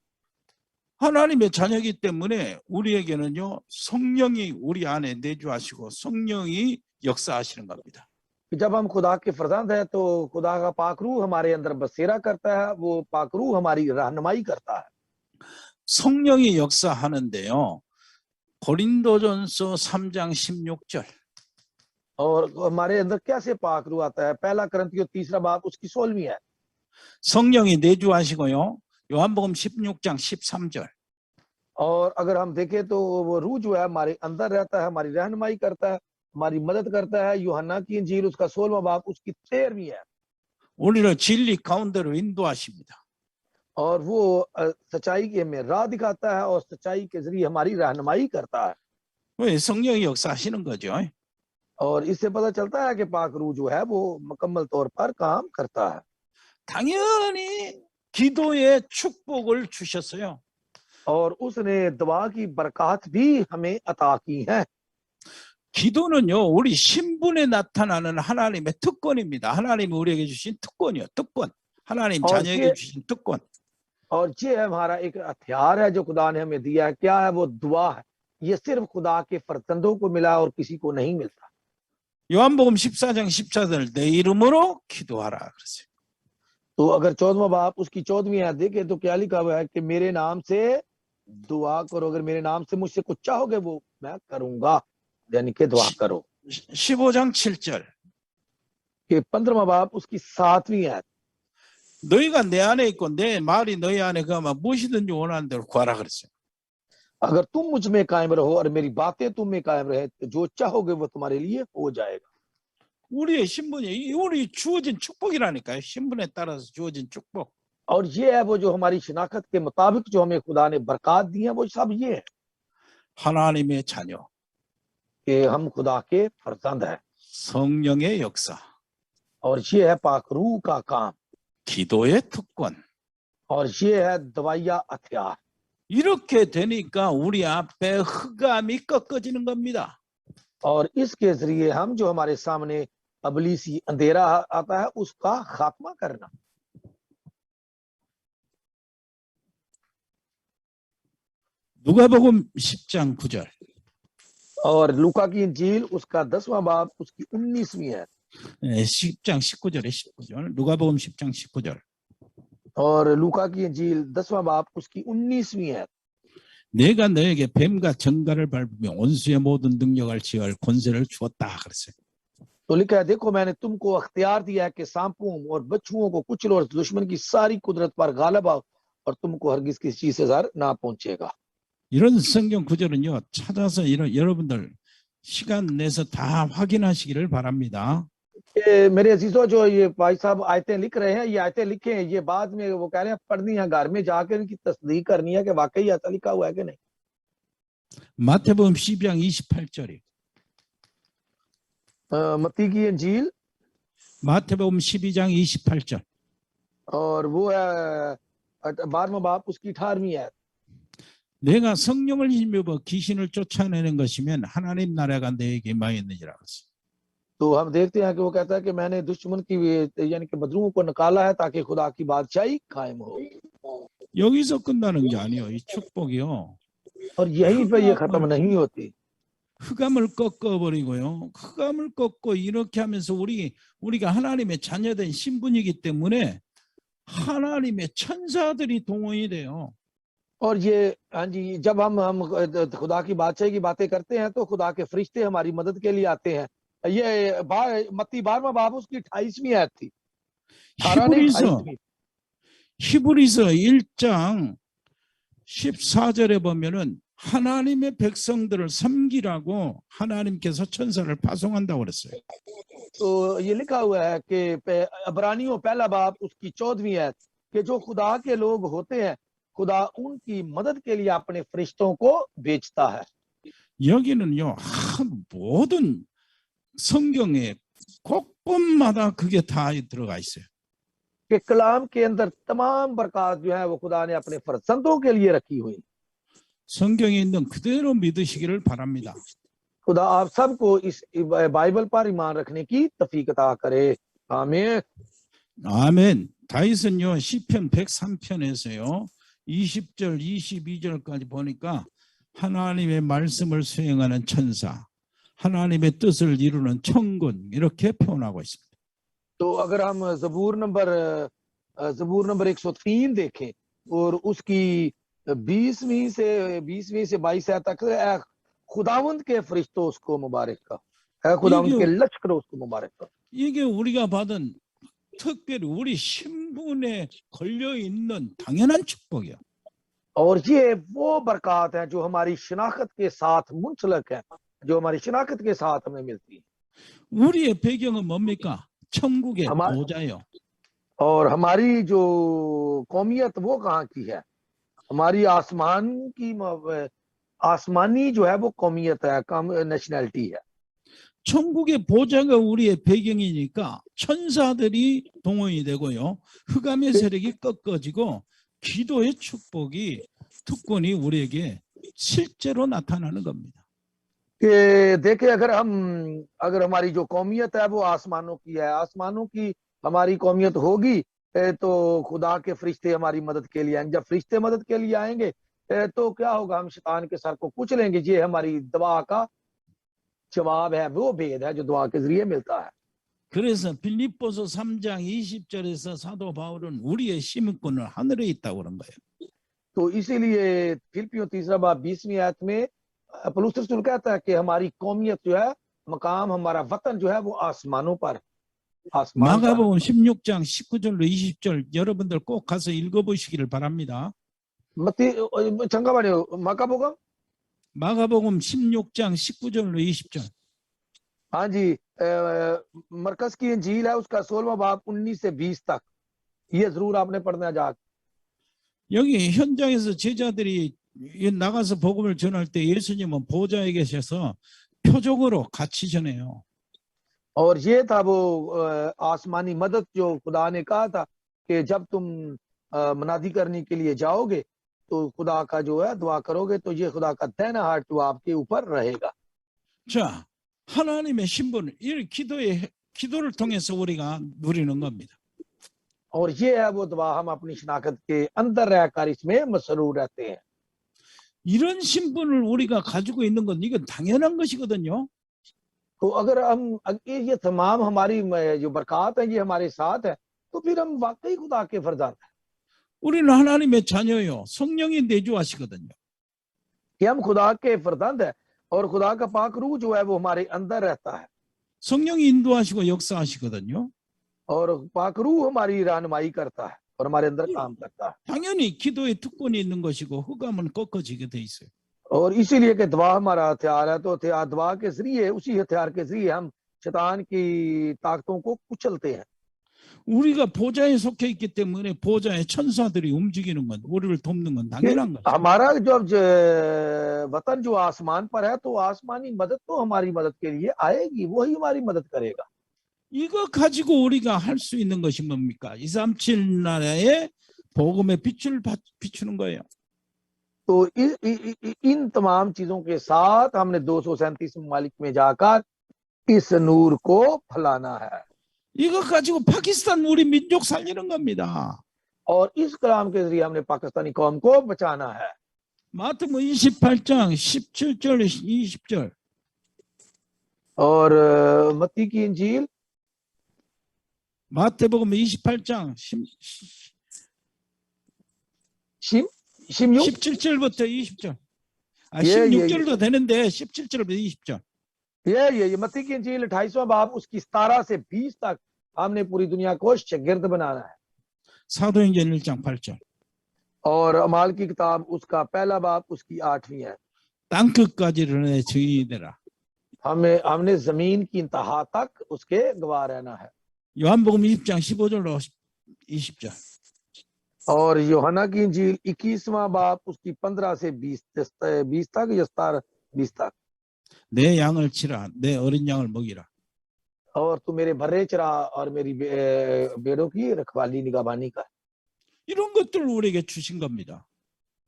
하나님의 자녀이기 때문에 우리에게는요 성령이 우리 안에 내주하시고 성령이 역사하시는 겁니다. जब हम खुदा के फर्जंद हैं तो खुदा का पाकरू हमारे अंदर बसेरा करता है, वो पाकरू हमारी रहनुमाई करता है। 성령이 역사하는데요. 고린도전서 3장 16절. और हमारे अंदर कैसे पाकरू आता है? पहला करंथियों 3रा बाब उसकी 16वीं है। 성령이 내주하시고요. 요한복음 16장 13절. और अगर हम देखें तो वो रूह जो है हमारे अंदर रहता है, हमारी रहनुमाई करता है, हमारी मदद करता है। यूहन्ना की इंजील उसका 16वां बाब उसकी 13वीं है। 우리를 진리 가운데로 인도하십니다. और वो सच्चाई के में राह दिखाता है और सच्चाई के जरिए हमारी रहनुमाई करता है। 왜 성령이 역사하시는 거죠? और इससे पता चलता है कि पाक रूह जो है वो मुकम्मल तौर पर काम करता है। 당연히 기도의 축복을 주셨어요. और उसने दुआ की बरकत भी हमें अता की है। 기도는요 우리 신분에 나타나는 하나님의 특권입니다. 하나님이 우리에게 주신 특권이요. 특권. 하나님 자녀에게 주신 특권. और ये हमारा एक हथियार है जो खुदा ने हमें दिया है। क्या है वो? दुआ है। ये सिर्फ खुदा के फर्जंदों को मिला और किसी को नहीं मिलता। 요한복음 14장 14절 내 이름으로 기도하라 그랬어요. तो अगर 14वां बाब उसकी 14वीं आयत देखे तो क्या लिखा हुआ है कि मेरे नाम से दुआ करो, अगर मेरे नाम से मुझसे कुछ चाहोगे वो मैं करूंगा, यानी कि दुआ करो। 15장 7절 कि 15वां बाब उसकी 7वीं आयत 너희가 내 안에 있고 내 말이 너희 안에 가면 무엇이든지 원하는 대로 구하라 그랬어요. अगर तुम मुझ में कायम रहो और मेरी बातें तुम में कायम रहे तो जो चाहोगे वो तुम्हारे लिए हो जाएगा। 우리의 신분이 우리 주어진 축복이라니까요. 신분에 따라서 주어진 축복. और ये है वो जो हमारी शनाख्त के मुताबिक जो हमें खुदा ने बरकत दी है, वो सब ये है 하나님의 자녀. कि हम खुदा के फर्जंद हैं। 성령의 역사. और ये है पाक रूह का काम। 기도의 특권. और ये है दवाइया हथियार। 이렇게 되니까 우리 앞에 흑암이 꺾어지는 겁니다. और इसके जरिए हम जो हमारे सामने अबलीसी अंधेरा आता है उसका खात्मा करना। 누가복음 10장 9절. और लूका की इंजील उसका 10वां बाब उसकी 19वीं है। 10장 19절에 19절. 누가복음 10장 19절. और लूका की इंजील 10वां बाब उसकी 19वीं है। 내가 너에게 뱀과 정갈을 밟으며 원수의 모든 능력을 지을 권세를 주었다 그랬어요. तो लिखा है देखो मैंने तुमको अख्तियार दिया है कि सांपों और बच्छुओं को कुचलो और दुश्मन की सारी कुदरत पर गालिब आओ और तुमको हरगिज किसी चीज से ज़र ना पहुंचेगा। 이런 성경 구절은요 찾아서 여러분들 시간 내서 다 확인하시기를 바랍니다. मेरे अजीजों जो ये भाई साहब आयतें लिख रहे हैं, ये आयतें लिखे हैं, ये बाद में वो कह रहे हैं पढ़नी है, घर में जाकर इनकी तस्दीक करनी है कि वाकई ऐसा लिखा हुआ है कि नहीं। 마태복음 12장 28절이. मत्ती की इंजील 마태복음 12장 28절. और वो है 12वां बाब उसकी 18वीं है। 내가 성령을 힘입어 귀신을 쫓아내는 것이면 하나님 나라가 내게 임하였느니라. तो हम देखते हैं कि वो कहता है कि मैंने दुश्मन की यानी कि बदरूओं को निकाला है ताकि खुदा की बादशाही कायम हो। 여기서 끝나는 게 아니에요. 이 축복이요. और यहीं पे ये खत्म नहीं होती। 흑암을 꺾어버리고요. 흑암을 꺾고 이렇게 하면서 우리가 하나님의 자녀된 신분이기 때문에 하나님의 천사들이 동원이 돼요. और ये हाँ जी, जब हम खुदा की बादशाही की बातें करते हैं तो खुदा के फरिश्ते हमारी मदद के लिए आते हैं। ये मत्ती 12वां बाब उसकी 28वीं आयत थी। 18 नहीं, 28वीं। 히브리서 1장 14절에 보면은 하나님의 백성들을 섬기라고 하나님께서 천사를 파송한다고 그랬어요. तो ये लिखा हुआ है कि इब्रानियों पहला बाब उसकी 14वीं आयत कि जो खुदा के लोग होते हैं खुदा उनकी मदद के लिए अपने फरिश्तों को भेजता है। 여기는요, 모든 성경에 곳곳마다 그게 다 들어가 있어요. कि कलाम के अंदर तमाम बरकत जो है वो खुदा ने अपने फरजंदों के लिए रखी हुई। 성경에 있는 그대로 믿으시기를 바랍니다. खुदा आप सबको इस बाइबल पर ईमान रखने की तौफीक अता करे। आमीन। 아멘. 다윗은요, 시편 103편에서요 20절 22절까지 보니까 하나님의 말씀을 수행하는 천사, 하나님의 뜻을 이루는 천군, 이렇게 표현하고 있습니다. तो अगर हम ज़बूर नंबर 103 देखें और उसकी 20वीं से 22 आयत तक खुदावंद के फरिश्तों उसको मुबारक का है, खुदावंद के लश्कर उसको मुबारक का। 이게 우리가 받은 특별히 우리 신분에 걸려 있는 당연한 축복이야. और ये वो बरकत है जो हमारी शिनाख्त के साथ मुंसलक है, जो हमारी शिनाख्त के साथ हमें मिलती है। 우리의 배경은 뭡니까? 천국의 보좌요. और हमारी जो कौमियत वो कहाँ की है? हमारी आसमानी जो है वो कौमियत है, नेशनैलिटी है। 천국의 보좌가 우리의 배경이니까 천사들이 동원이 되고요. 흑암의 세력이 꺾어지고 기도의 축복이 특권이 우리에게 실제로 나타나는 겁니다. कि देखे अगर हमारी जो कौमियत है वो आसमानों की है, आसमानों की हमारी कौमियत होगी तो खुदा के फरिश्ते हमारी मदद के लिए आएंगे। जब फरिश्ते मदद के लिए आएंगे तो क्या होगा? हम शैतान के सर को कुचलेंगे। ये हमारी दुआ का जवाब है, वो भेद है जो दुआ के जरिए मिलता है। 그래서 빌립보서 3장 20절에서 사도 바울은 우리의 시민권은 하늘에 있다고 그런 거예요. तो इसीलिए फिलिपियों 3 बाब 20वीं आयत में पौलुस रसूल कहता है कि हमारी कौमियत जो है, मकाम, हमारा वतन जो है वो आसमानों पर। 마가복음 16장 19절로 20절 여러분들 꼭 가서 읽어보시기를 바랍니다. 잠깐만요. 마가복음 16장 19절로 20절. हाँ जी, मरकज की इंजील है उसका 16वां बाब 19 से 20 तक, ये जरूर आपने पढ़ना जा। 여기 현장에서 제자들이 나가서 복음을 전할 때 예수님은 보좌에 계셔서 표적으로 같이 전해요. और ये था वो आसमानी मदद जो खुदा ने कहा था कि जब तुम मनादी करने के लिए जाओगे तो खुदा का जो है दुआ करोगे तो ये खुदा का दाहिना हाथ जो आपके ऊपर रहेगा। 자, 하나님의 신분을 이 기도를 통해서 우리가 누리는 겁니다. और ये है वो दुआ, हम अपनी शनाख्त के अंदर रहकर इसमें मसरूर रहते हैं। 이런 신분을 우리가 가지고 있는 건 이건 당연한 것이거든요. तो अगर हम ये तमाम हमारी जो बरकत है ये हमारे साथ है तो फिर हम वाकई खुदा के फरजाद हैं। 우리는 하나님의 자녀요. 성령이 내주하시거든요. कि हम खुदा के फरजाद हैं और खुदा का पाक रूह जो है वो हमारे अंदर रहता है। 성령이 인도하시고 역사하시거든요. और पाक रूह हमारी रहनुमाई करता है और हमारे अंदर काम करता है। 당연히 기도에 특권이 있는 것이고 흑암은 꺾어지게 돼 있어요. और इसीलिए कि दुआ हमारा हथियार है, तो दुआ के जरिए, उसी हथियार के जरिए हम शैतान की ताकतों को कुचलते हैं। 우리가 보좌에 속해 있기 때문에 보좌의 천사들이 움직이는 건, 우리를 돕는 건 당연한 거죠. हमारा जो वतन जो आसमान पर है तो आसमानी मदद तो हमारी मदद के लिए आएगी, वही हमारी मदद करेगा। 이거 가지고 우리가 할 수 있는 것이 뭡니까? 237 나라의 복음의 빛을 비추는 거예요. तो इन तमाम चीजों के साथ हमने 237 ममालिक में जाकर इस नूर को फैलाना है 이거 가지고 파키스탄 우리 민족 살리는 겁니다. और इस कलाम के जरिए हमने पाकिस्तानी कौम को बचाना है। 마태복음 28장 17절 20절. और मत्ती की इंजील 마태복음 28장 शिमयुग 17절부터 20절. 아, 예, 16절도 되는데 17절부터 20절. ये मत्ती की इंजील 28वां बाब उसकी 17 से 20 तक हमने पूरी दुनिया को शागिर्द बनाना है। 사도행전 1장 8절. और अमाल की किताब उसका पहला बाब उसकी 8वीं है। 땅끝까지를 내 증인이 되라. हमने जमीन की इंतहा तक उसके गवाह रहना है। 요한복음 20장 15절로 20절. और यूहन्ना की इंजील 21वां बाब उसकी 15 से 20 तक या 20 तक। 내 양을 치라. 내 어린 양을 먹이라. और तू मेरे बर्रे चरा और मेरी भेड़ों की रखवाली निगहबानी कर। 이런 것들을 우리에게 주신 겁니다.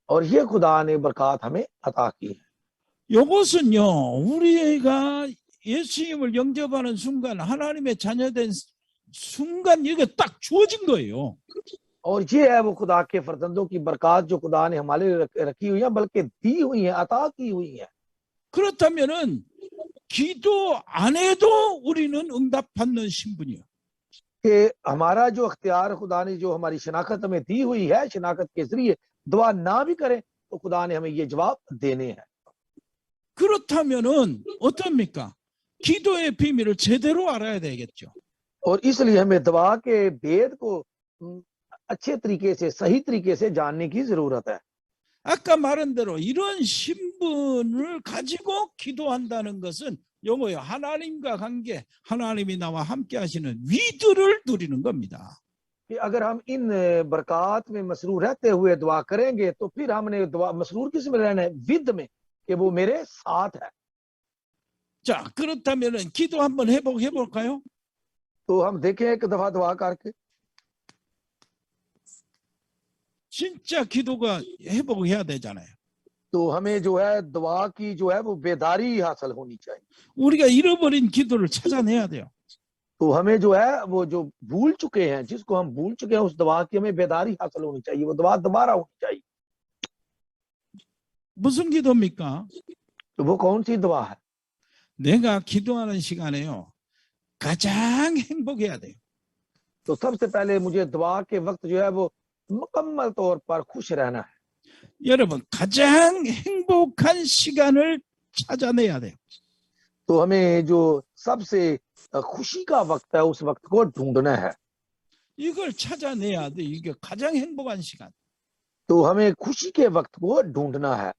और ये खुदा ने बरकत हमें अता की है। 이것은요, 우리가 예수님을 영접하는 순간, 하나님의 자녀된 순간 이게 딱 주어진 거예요. और ये है वो खुदा के फर्जंदों की बरकत जो खुदा ने हमारे लिए रखी हुई है, बल्कि दी हुई है, अता की हुई है। 그렇다면은 기도 안 해도 우리는 응답받는 신분이요. कि हमारा जो अख्तियार खुदा ने जो हमारी शनाख्त में दी हुई है, शनाख्त के जरिए दुआ ना भी करें तो खुदा ने हमें ये जवाब देने हैं। 그렇다면은 어떻습니까? 기도의 비밀을 제대로 알아야 되겠죠. और इसलिए हमें दुआ के भेद को अच्छे तरीके से, सही तरीके से जानने की जरूरत है। 아까 말한 대로 이런 신분을 가지고 기도한다는 것은 영어요. 하나님과 관계, 하나님이 나와 함께 하시는 위드를 누리는 겁니다. कि अगर हम इन बरकत में मसरूर रहते हुए दुआ करेंगे तो फिर हमने दुआ मसरूर किस में रहना है? विद में, कि वो मेरे साथ है। 자, 그렇다면은 기도 한번 해볼까요? तो हम देखें एक दफा दुआ करके। 진짜 기도가 회복해야 되잖아요. तो हमें जो है दुआ की जो है वो बेदारी हासिल होनी चाहिए। 우리가 잃어버린 기도를 찾아내야 돼요. तो हमें जो है वो जो भूल चुके हैं, जिसको हम भूल चुके हैं, उस दुआ की हमें बेदारी हासिल होनी चाहिए। वो दुआ दोबारा होनी चाहिए। 무슨 기도입니까? तो वो कौन सी दुआ है? 내가 기도하는 시간에요, 가장 행복해야 돼요. तो सबसे पहले मुझे दुआ के वक्त जो है वो मुकम्मल तौर पर खुश रहना है। 여러분, 가장 행복한 시간을 찾아내야 돼요. तो हमें जो सबसे खुशी का वक्त है उस वक्त को ढूंढना है। 이걸 찾아내야 돼. 이게 가장 행복한 시간. तो हमें खुशी के वक्त को ढूंढना है।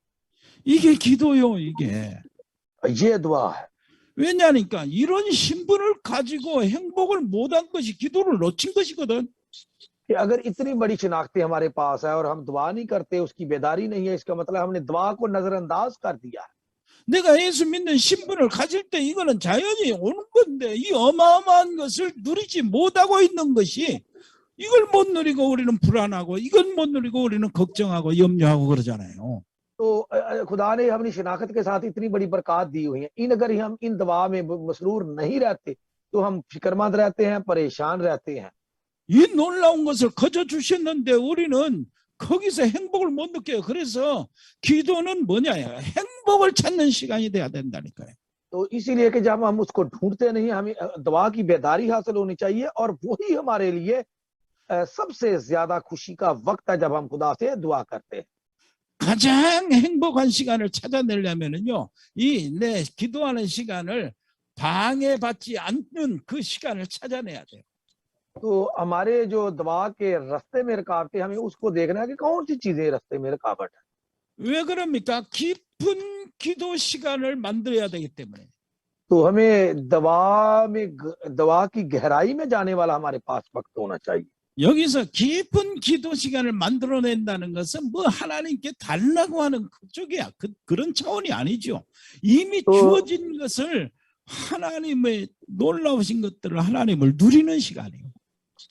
이게 기도요, 이게. ये दुआ है। 왜냐니까 이런 신분을 가지고 행복을 못한 것이 기도를 놓친 것이거든. कि अगर इतनी बड़ी शिनाख्तें हमारे पास है और हम दुआ नहीं करते, उसकी बेदारी नहीं है, इसका मतलब हमने दुआ को नजरअंदाज कर दिया है। 내가 예수 믿는 신분을 가질 때 이거는 자연히 오는 건데, 이 어마어마한 것을 누리지 못하고 있는 것이, 이걸 못 누리고 우리는 불안하고, 이걸 못 누리고 우리는 걱정하고 염려하고 그러잖아요. तो खुदा ने अपनी शिनाख्त के साथ इतनी बड़ी बरकत दी हुई है, अगर हम इन दुआ में मसरूर नहीं रहते तो हम फिक्रमंद रहते हैं, परेशान रहते हैं। 이 놀라운 것을 거저 주셨는데 우리는 거기서 행복을 못 느껴요. 그래서 기도는 뭐냐? 행복을 찾는 시간이 돼야 된다니까요. तो इसीलिए कि जब हम उसको ढूंढते नहीं, हमें दुआ की बेदारी हासिल होनी चाहिए, और वही हमारे लिए सबसे ज्यादा खुशी का वक्त है जब हम खुदा से दुआ करते हैं। 가장 행복한 시간을 찾아내려면은요, 이 내 기도하는 시간을 방해받지 않는 그 시간을 찾아내야 돼요. तो हमारे जो दुआ के रास्ते में रुकावटें, हमें उसको देखना है कि कौन सी चीजें रास्ते में रुकावट है। 왜 그럽니까? 깊은 기도 시간을 만들어야 되기 때문에. तो हमें दुआ की गहराई में जाने वाला हमारे पास वक्त होना चाहिए। 여기서 깊은 기도 시간을 만들어낸다는 것은 뭐 하나님께 달라고 하는 그쪽이야. 그런 차원이 아니죠. 이미 주어진 것을, 하나님의 놀라우신 것들을, 하나님을 누리는 시간이에요.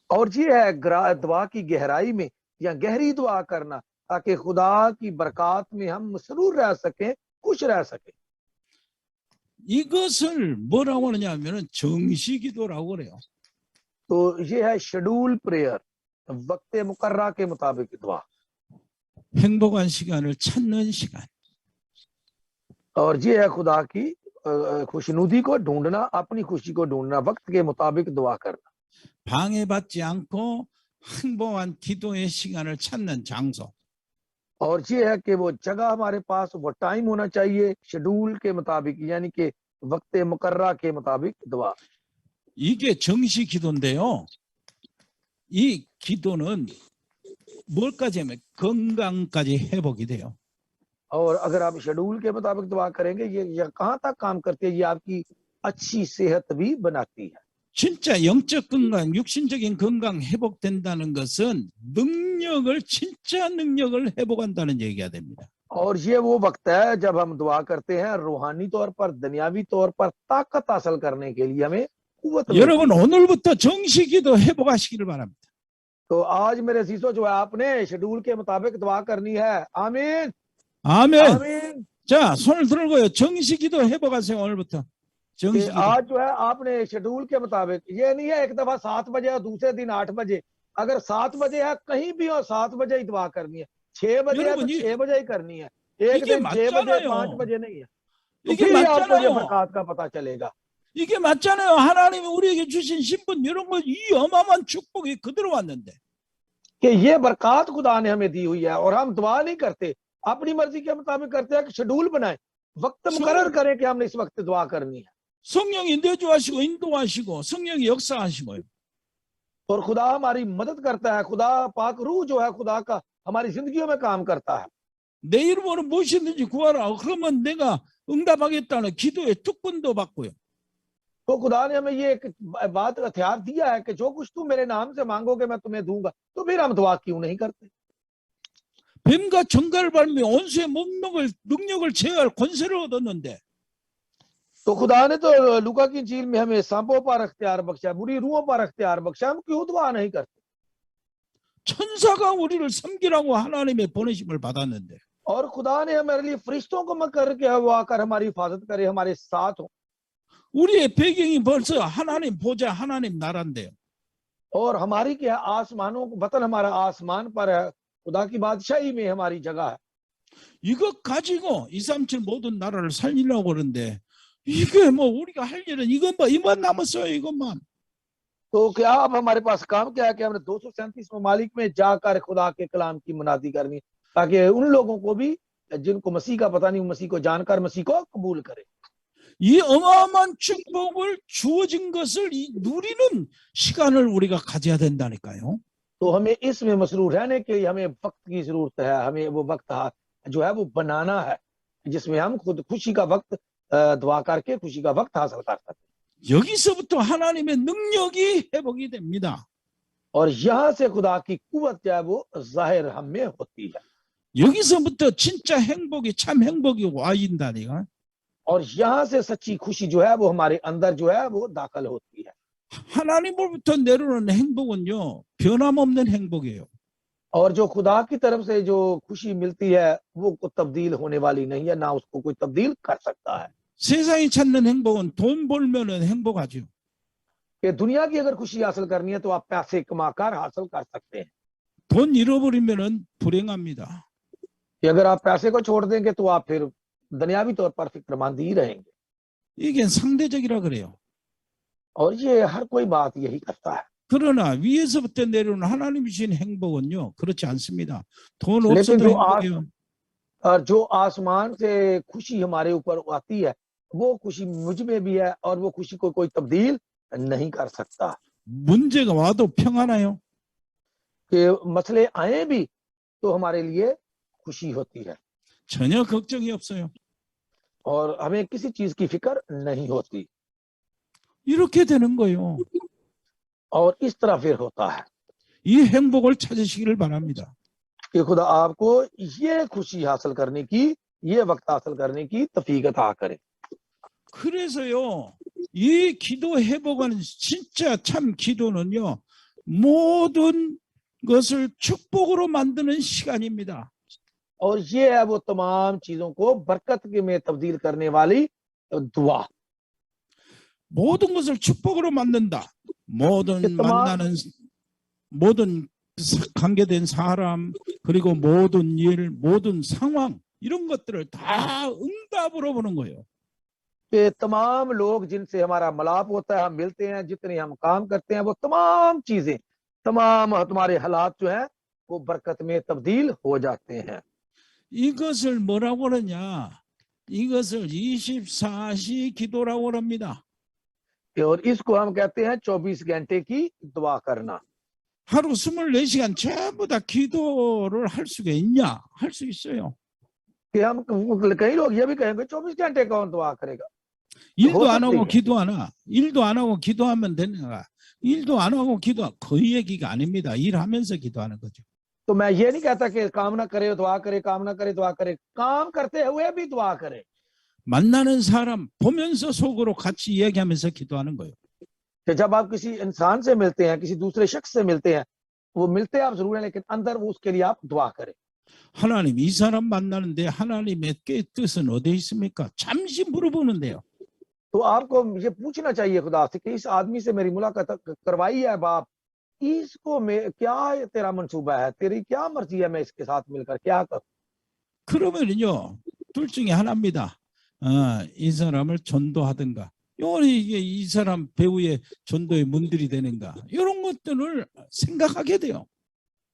और ये है दुआ की गहराई में या गहरी दुआ करना, ताकि खुदा की बरकत में हम मसरूर रह सकें, खुश रह सकें। 이것을 뭐라고 하느냐면은 정시 기도라고 그래요. तो ये है शेड्यूल प्रेयर, वक्त मुकर्रा के मुताबिक दुआ। 행복한 시간을 찾는 시간. और ये है खुदा की खुशनुदी को ढूंढना, अपनी खुशी को ढूंढना, वक्त के मुताबिक दुआ करना। 방해받지 않고 행복한 기도의 시간을 찾는 장소. और ये है कि वो जगह हमारे पास, वो टाइम होना चाहिए शेड्यूल के मुताबिक, यानी कि वक्त मुकर्रा के मुताबिक दुआ। 이게 정시 기도인데요. 이 기도는 뭘까지 하면 건강까지 회복이 돼요. और अगर आप शेड्यूल के मुताबिक दुआ करेंगे, ये कहाँ तक काम करती है? ये आपकी अच्छी सेहत भी बनाती है। 진짜 영적 건강, 육신적인 건강 회복된다는 것은 능력을, 진짜 능력을 회복한다는 얘기가 됩니다. और ये वो वक्त है जब हम दुआ करते हैं रूहानी तौर पर, दुनियावी तौर पर ताकत हासिल करने के लिए हमें कुव्वत मिलती है। 여러분 오늘부터 정시 기도 회복하시기를 바랍니다. तो आज मेरे अजीजों, जो है आपने शेड्यूल के मुताबिक दुआ करनी है। आमीन 아멘. आमीन। 자, 손을 들고요. 정시 기도 회복하세요. 오늘부터. कि 정시 기도. आज जो है आपने शेड्यूल के मुताबिक, ये नहीं है एक दफा 7 बजे और दूसरे दिन 8 बजे। अगर 7 बजे है कहीं भी हो 7 बजे ही दुआ करनी है, 6 बजे है तो 여러분, 6 बजे ही करनी है। एक 이게 दिन 6 बजे 맞잖아요. 5 बजे नहीं है। तो 이게 फिर ही आपको ये 맞잖아요. बरकत का पता चलेगा। 이게 맞잖아요. 하나님이 우리에게 주신 신분, 이런 거, 이 어마어마한 축복이 그대로 왔는데. कि ये बरकत खुदा ने हमें दी हुई है और हम दुआ नहीं करते, अपनी मर्जी के मुताबिक करते हैं कि शेड्यूल बनाए, वक्त मुकर्रर करें कि हमने इस वक्त दुआ करनी है। 성령이 내주하시고 인도하시고 성령이 역사하시고요. और खुदा हमारी मदद करता है, खुदा पाक रूह जो है खुदा का हमारी जिंदगियों में काम करता है। 내 이름으로 무엇이든지 구하라. 그러면 내가 응답하겠다는 기도의 특권도 받고요. तो खुदा ने हमें ये एक बात हथियार दिया है कि जो कुछ तुम मेरे नाम से मांगोगे मैं तुम्हें दूंगा। तो फिर हम दुआ क्यों नहीं करते? 뱀과 정갈을 밟으며 원수의 능력을 제어할 권세를 얻었는데 तो खुदा ने तो लूका की इंजील में हमें सांपों पर अख्तियार बख्शा, बुरी रूहों पर अख्तियार बख्शा, हम क्यों दुआ नहीं करते? 천사가 우리를 섬기라고 하나님의 보내심을 받았는데 और खुदा ने हमारे लिए फरिश्तों को मकर के वो आकर हमारी हिफाजत करे, हमारे साथ हो। 우리의 배경이 벌써 하나님 보좌, 하나님 나라인데요. और हमारी क्या है? आसमानों वतन हमारा आसमान पर है, खुदा की बादशाही में हमारी जगह है। 이것 가지고 237 모든 나라를 살리려고 그러는데 이게 뭐 우리가 할 일은 이것만 남았어요. 이것만. तो क्या अब हमारे पास काम क्या है कि हमने 237 ममालिक में जाकर खुदा के कलाम की मुनादी करनी, ताकि उन लोगों को भी जिनको मसीह का पता नहीं, मसीह को जानकर मसीह को कबूल करे। 이 어마어마한 축복을 주어진 것을 누리는 시간을 우리가 가져야 된다니까요. तो हमें इसमें मसरूर रहने के लिए हमें वक्त की जरूरत है। हमें वो वक्त जो है वो बनाना है जिसमें हम खुद खुशी का वक्त दुआ करके खुशी का वक्त हासिल कर सकते हैं। 여기서부터 하나님의 능력이 회복이 됩니다. और यहाँ से खुदा की कुव्वत जो है वो जाहिर हम में होती है। 여기서부터 진짜 행복이, 참 행복이 와인다니까. और यहाँ से सच्ची खुशी जो है वो हमारे अंदर जो है वो दाखिल होती है। 하나님으로부터 내려오는 행복은요, 변함없는 행복이에요. और जो खुदा की तरफ से जो खुशी मिलती है वो तब्दील होने वाली नहीं है, ना उसको कोई तब्दील कर सकता है। 세상이 찾는 행복은 돈 벌면은 행복하죠. कि दुनिया की अगर खुशी हासिल करनी है तो आप पैसे कमाकर हासिल कर सकते हैं। 돈 잃어버리면은 불행합니다. कि अगर आप पैसे को छोड़ देंगे तो आप फिर दुनियावी तौर पर फिक्रमंद ही रहेंगे। 이게 상대적이라 그래요. और ये हर कोई बात यही करता है। 그러나 위에서부터 내려오는 하나님이 주신 행복은요, 그렇지 않습니다. 돈 लेकिन 없어도 जो 행복해요. और जो आसमान से खुशी हमारे ऊपर आती है वो खुशी मुझ में भी है और वो खुशी को कोई तब्दील नहीं कर सकता। 문제가 와도 평안해요. कि मसले आए भी तो हमारे लिए खुशी होती है 전혀 걱정이 없어요. और हमें किसी चीज की फिक्र नहीं होती। 이렇게 되는 거예요. और इस तरह फिर होता है 이 행복을 찾으시기를 바랍니다. कि खुदा आपको ये खुशी हासिल करने की, ये वक्त हासिल करने की तौफीक अता करे। 그래서요, 이 기도 회복하는 진짜 참 기도는요, 모든 것을 축복으로 만드는 시간입니다. और ये है वो तमाम चीजों को बरकत में तब्दील करने वाली दुआ। 모든 것을 축복으로 만든다. ये 모든 तमाम 만나는 모든 관계된 사람 그리고 모든 일, 모든 상황 이런 것들을 다 응답으로 보는 거예요. कि तमाम लोग जिनसे हमारा मिलाप होता है, हम मिलते हैं, जितने हम काम करते हैं, वो तमाम चीजें, तमाम हमारे हालात जो है वो बरकत में तब्दील हो जाते हैं। 이것을 뭐라고 그러냐? 이것을 24시 기도라고 합니다. और इसको हम कहते हैं 24 घंटे की दुआ करना। 하루 24시간 전부 다 기도를 할 수가 있냐? 할 수 있어요. कि हम कई लोग ये भी कहेंगे 24 घंटे कौन दुआ करेगा। 일도 हो 안 सकती 하고 है। 기도 안 하. 일도 안 하고 기도하면 되는가? 일도 안 하고 기도 그 얘기가 아닙니다. 일하면서 기도하는 거죠. तो मैं ये नहीं कहता कि काम ना करे दुआ करे, काम ना करे दुआ करे, काम करते हुए भी दुआ करे। 만나는 사람 보면서 속으로 같이 이야기하면서 기도하는 거예요. कि जब आप किसी इंसान से मिलते हैं, किसी दूसरे शख्स से मिलते हैं, वो मिलते हैं आप जरूर हैं, लेकिन अंदर वो उसके लिए आप दुआ करें। 하나님 이 사람 만나는데 하나님의 뜻은 어디에 있습니까? 잠시 물어보는데요. तो आपको ये पूछना चाहिए खुदा से कि इस आदमी से मेरी मुलाकात करवाई है बाप, इसको मैं क्या तेरा मंसूबा है, तेरी क्या मर्जी है, मैं इसके साथ मिलकर क्या करूं। 그러면요 둘 중에 하나입니다. 이 사람을 전도하든가, 이게 이 사람 배우의 전도의 문들이 되는가, 이런 것들을 생각하게 돼요.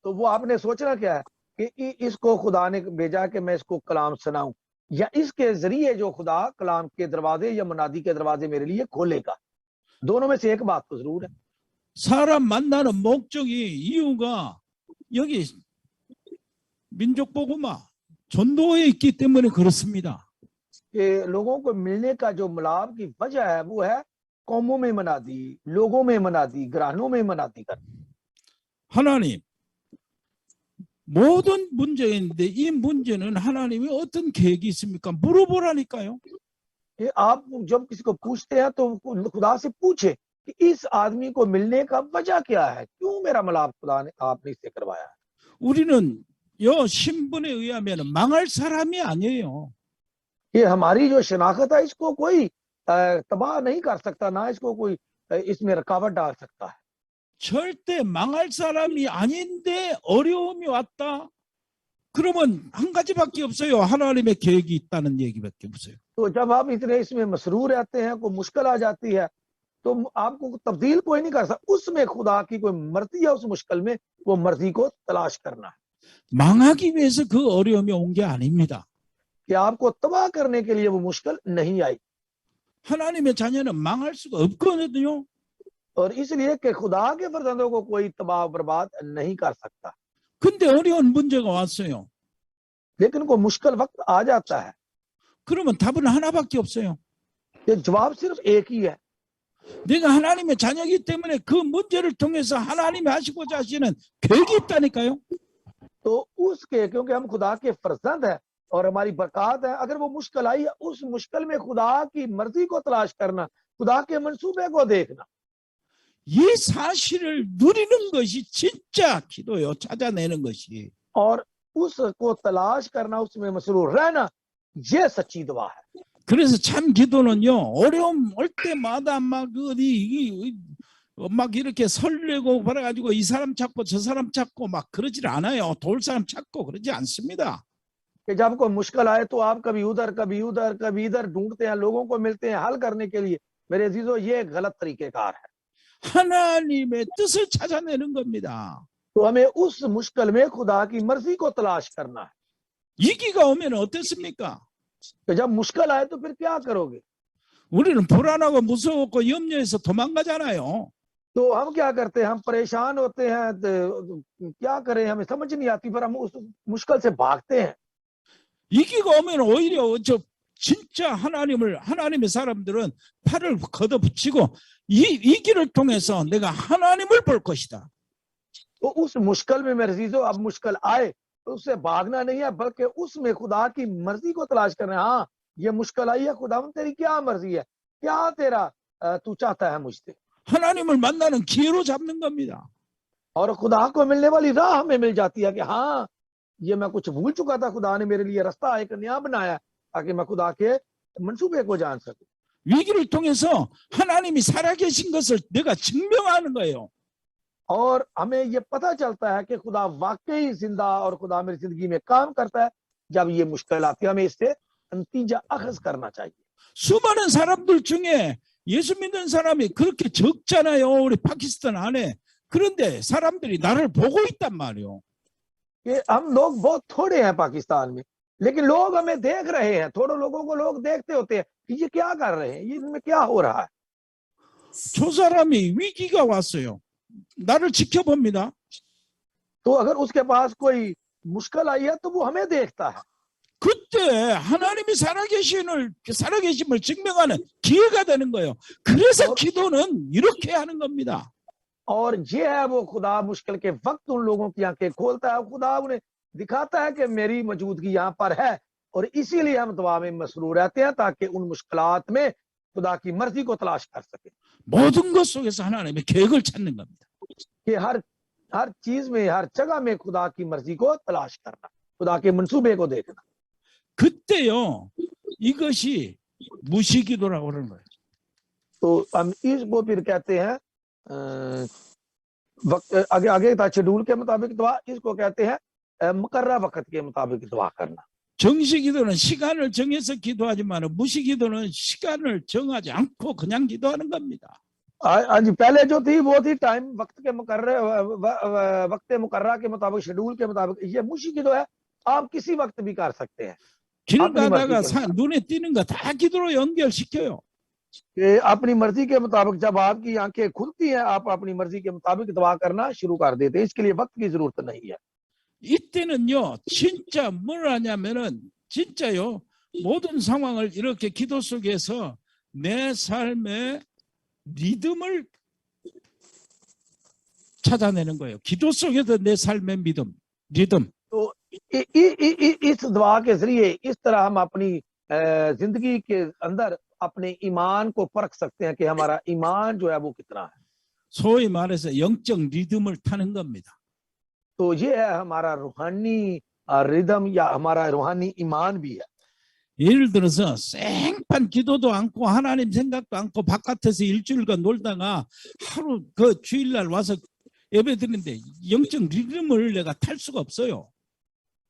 तो वो आपने सोचना क्या है कि इसको खुदा ने भेजा कि मैं इसको कलाम सुनाऊं, या इसके जरिए जो खुदा कलाम के दरवाजे या मुनादी के दरवाजे मेरे लिए खोलेगा। दोनों में से एक बात तो जरूर है। 사람 만나는 목적이, 이유가 여기 민족 복음화 전도에 있기 때문에 그렇습니다. कि लोगों को मिलने का जो मिलाप की वजह है वो है कौमों में मनादी, लोगों में मनादी, घरानों में मनादी करना। 하나님 모든 문제인데 이 문제는 하나님이 어떤 계획이 있습니까? 물어보라니까요. कि आप जब किसी को पूछते हैं तो खुदा से पूछे कि इस आदमी को मिलने का वजह क्या है, क्यों मेरा मिलाप खुदा ने आपने इससे करवाया है। 우리는 요 신분에 의하면 망할 사람이 아니에요. ये हमारी जो शनाख्त है इसको कोई तबाह नहीं कर सकता, ना इसको कोई इसमें रुकावट डाल सकता है। 절대 망할 사람이 아닌데 어려움이 왔다. 그러면 한 가지밖에 없어요. 하나님의 계획이 있다는 얘기밖에 없어요. तो जब आप इतने इसमें मसरूर रहते हैं, कोई मुश्किल आ जाती है, तो आपको तब्दील कोई नहीं कर सकता, उसमें खुदा की कोई मर्जी है, उस मुश्किल में वो मर्जी को तलाश करना है। 망하기 위해서 그 어려움이 온 게 아닙니다. कि आपको तबाह करने के लिए वो मुश्किल नहीं आई, 하나님의 자녀는 망할 수가 없거든요. और इसलिए कि खुदा के फरजंदों को कोई तबाह बर्बाद नहीं कर सकता। 근데 어려운 문제가 왔어요. लेकिन कोई मुश्किल वक्त आ जाता है, 그러면 답은 하나밖에 없어요. ये जवाब सिर्फ एक ही है। 내가 하나님의 자녀이기 때문에 그 문제를 통해서 하나님이 하시고자 하시는 계획이 있다니까요. तो उसके क्योंकि हम खुदा के फरजंद हैं और हमारी बरकत है, अगर वो मुश्किल आई है, उस मुश्किल में खुदा की मर्जी को तलाश करना, खुदा के मंसूबे को देखना। 이 사실을 누리는 것이 진짜 기도요. 찾아내는 것이. और उसको तलाश करना, उसमें मसरूर रहना, ये सच्ची दुआ है। 그래서 참 기도는요. 어려움 올 때마다 막 이렇게 설레고 그래가지고 이 사람 찾고 저 사람 찾고 막 그러질 않아요. 도울 사람 찾고 그러지 않습니다. कि जब कोई मुश्किल आए तो आप कभी उधर कभी उधर कभी इधर ढूंढते हैं, लोगों को मिलते हैं हल करने के लिए। मेरे अजीजों, ये एक गलत तरीकेकार है। 하나님의 뜻을 찾아내는 겁니다. तो हमें उस मुश्किल में खुदा की मर्जी को तलाश करना है। 위기가 오면 어땠습니까? तो जब मुश्किल आए तो फिर क्या करोगे? 우리는 불안하고 무서웠고 염려해서 도망가잖아요. तो हम क्या करते हैं, हम परेशान होते हैं, तो क्या करें, हमें समझ नहीं आती, पर हम उस मुश्किल से भागते हैं। 위기가 오면 오히려 진짜 하나님의 사람들은 팔을 걷어붙이고 이 위기를 통해서 내가 하나님을 볼 것이다. तो उस मुश्किल में मेरे अजीजों, अब मुश्किल आए तो उससे भागना नहीं है, बल्कि उसमें खुदा की मर्जी को तलाश करना है। हाँ, ये मुश्किल आई है, खुदा तेरी क्या मर्जी है, क्या तेरा तू चाहता है मुझसे। 하나님을 만나는 기회로 잡는 겁니다. और खुदा को मिलने वाली राह हमें मिल जाती है कि हाँ, ये मैं कुछ भूल चुका था, खुदा ने मेरे लिए रास्ता एक नया बनाया ताकि मैं खुदा के मंसूबे को जान सकूं। 위기를 통해서 하나님이 살아계신 것을 내가 증명하는 거예요. और हमें ये पता चलता है कि खुदा वाकई जिंदा और खुदा मेरी जिंदगी में काम करता है। जब ये मुश्किल आती है हमें इससे नतीजा अखज़ करना चाहिए। 수많은 사람들 중에 예수 믿는 사람이 그렇게 적잖아요. 우리 파키스탄 안에. 그런데 사람들이 나를 보고 있단 말이에요. कि हम लोग बहुत थोड़े हैं पाकिस्तान में, लेकिन लोग हमें देख रहे हैं। थोड़े लोगों को लोग देखते होते हैं कि ये क्या कर रहे हैं, ये इनमें क्या हो रहा है। 저 사람이 위기가 왔어요. 나를 지켜봅니다. तो अगर उसके पास कोई मुश्किल आई है तो वो हमें देखता है। 그때 하나님이 살아계심을 증명하는 기회가 되는 거예요. 그래서 기도는 이렇게 하는 겁니다. और ये है वो खुदा मुश्किल के वक्त उन लोगों की आंखें खोलता है। खुदा उन्हें दिखाता है कि मेरी मौजूदगी यहाँ पर है, और इसीलिए हम दुआ में मसरूर रहते हैं ताकि उन मुश्किलात में खुदा की मर्जी को तलाश कर सके। 모든 것 속에서 하나님의 계획을 찾는 겁니다. कि हर चीज में, हर जगह में खुदा की मर्जी को तलाश करना, खुदा के मंसूबे को देखना। 그때요, 이것이 무시기도라고 그러는 거예요. तो हम इसको फिर कहते हैं वक्त आगे था शेड्यूल के मुताबिक दुआ, इसको कहते हैं मुकर्रा वक्त के मुताबिक दुआ करना। 정시기도는 시간을 정해서 기도하지만 무시기도는 시간을 정하지 않고 그냥 기도하는 겁니다. हाँ जी, पहले जो थी वो थी टाइम वक्त के मुकर्रे वक्त मुकर्रा के मुताबिक, शेड्यूल के मुताबिक। ये मुशी की तो है, आप किसी वक्त भी कर सकते हैं। 길 가다가 눈에 띄는 거 다 기도로 연결시켜요. कि अपनी मर्जी के मुताबिक जब आपकी आंखें खुलती हैं, आप अपनी मर्जी के मुताबिक दुआ करना शुरू कर देते हैं। इसके लिए वक्त की जरूरत नहीं है। 이때는요, 진짜 뭘 하냐면은 진짜요, 모든 상황을 이렇게 기도 속에서 내 삶의 리듬을 찾아내는 거예요. 기도 속에서 내 삶의 리듬. तो इस दुआ के जरिए इस तरह हम अपनी जिंदगी के अंदर अपने ईमान को परख सकते हैं कि हमारा ईमान जो है वो कितना है। 소위 말해서 영적 리듬을 타는 겁니다. तो ये है हमारा रूहानी रिदम या हमारा रूहानी ईमान भी है। 예를 들어서 생판 기도도 않고 하나님 생각도 않고 바깥에서 일주일간 놀다가 하루 그 주일날 와서 예배 드리는데 영적 리듬을 내가 탈 수가 없어요.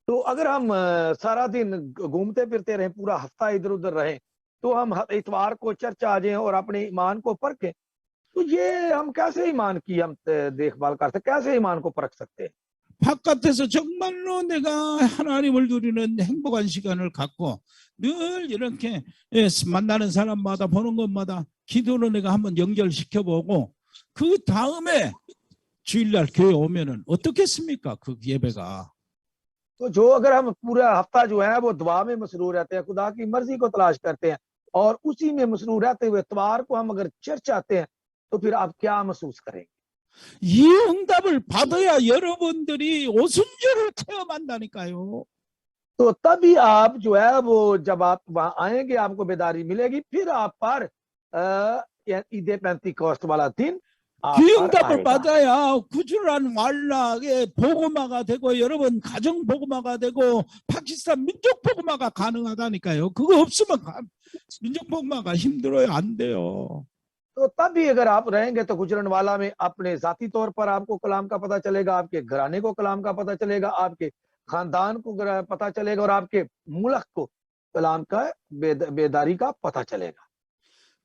तो अगर हम सारा दिन घूमते फिरते रहें, पूरा हफ्ता इधर उधर रहें, तो हम इतवार को चर्च आ जाएं और अपने ईमान को परखें, तो ये हम कैसे ईमान की हम देखभाल कर सकते, कैसे ईमान को परख सकते हैं। 바깥에서 정말로 내가 하나님을 누리는 행복한 시간을 갖고 늘 이렇게 만나는 사람마다 보는 것마다 기도로 내가 한번 연결시켜보고 그 다음에 주일날 교회 오면은 어떻겠습니까? 그 예배가. तो जो अगर हम पूरा हफ्ता जो है वो दुआ में मसरूर रहते हैं, खुदा की मर्जी को तलाश करते हैं, और उसी में मसरूर रहते हुए इतवार को हम अगर चर्च आते हैं, तो फिर आप क्या महसूस करेंगे। 이 응답을 받아야 여러분들이 오순절을 체험한다니까요. तो तभी आप जो है वो जब आप वहां आएंगे आपको बेदारी मिलेगी, फिर आप पर ईद पेंतिकोस्त वाला दिन 그 응답을 받아야 구주란 완락의 복음화가 되고 여러분 가정 복음화가 되고 파키스탄 민족 복음화가 가능하다니까요. 그거 없으면 민족 복음화가 힘들어요. 안 돼요. तो तभी अगर आप रहेंगे तो गुजरन वाला में अपने जाती तौर पर आपको कलाम का पता चलेगा, आपके घराने को कलाम का पता चलेगा, आपके खानदान को पता चलेगा, और आपके मुल्क को कलाम का बेदारी का पता चलेगा।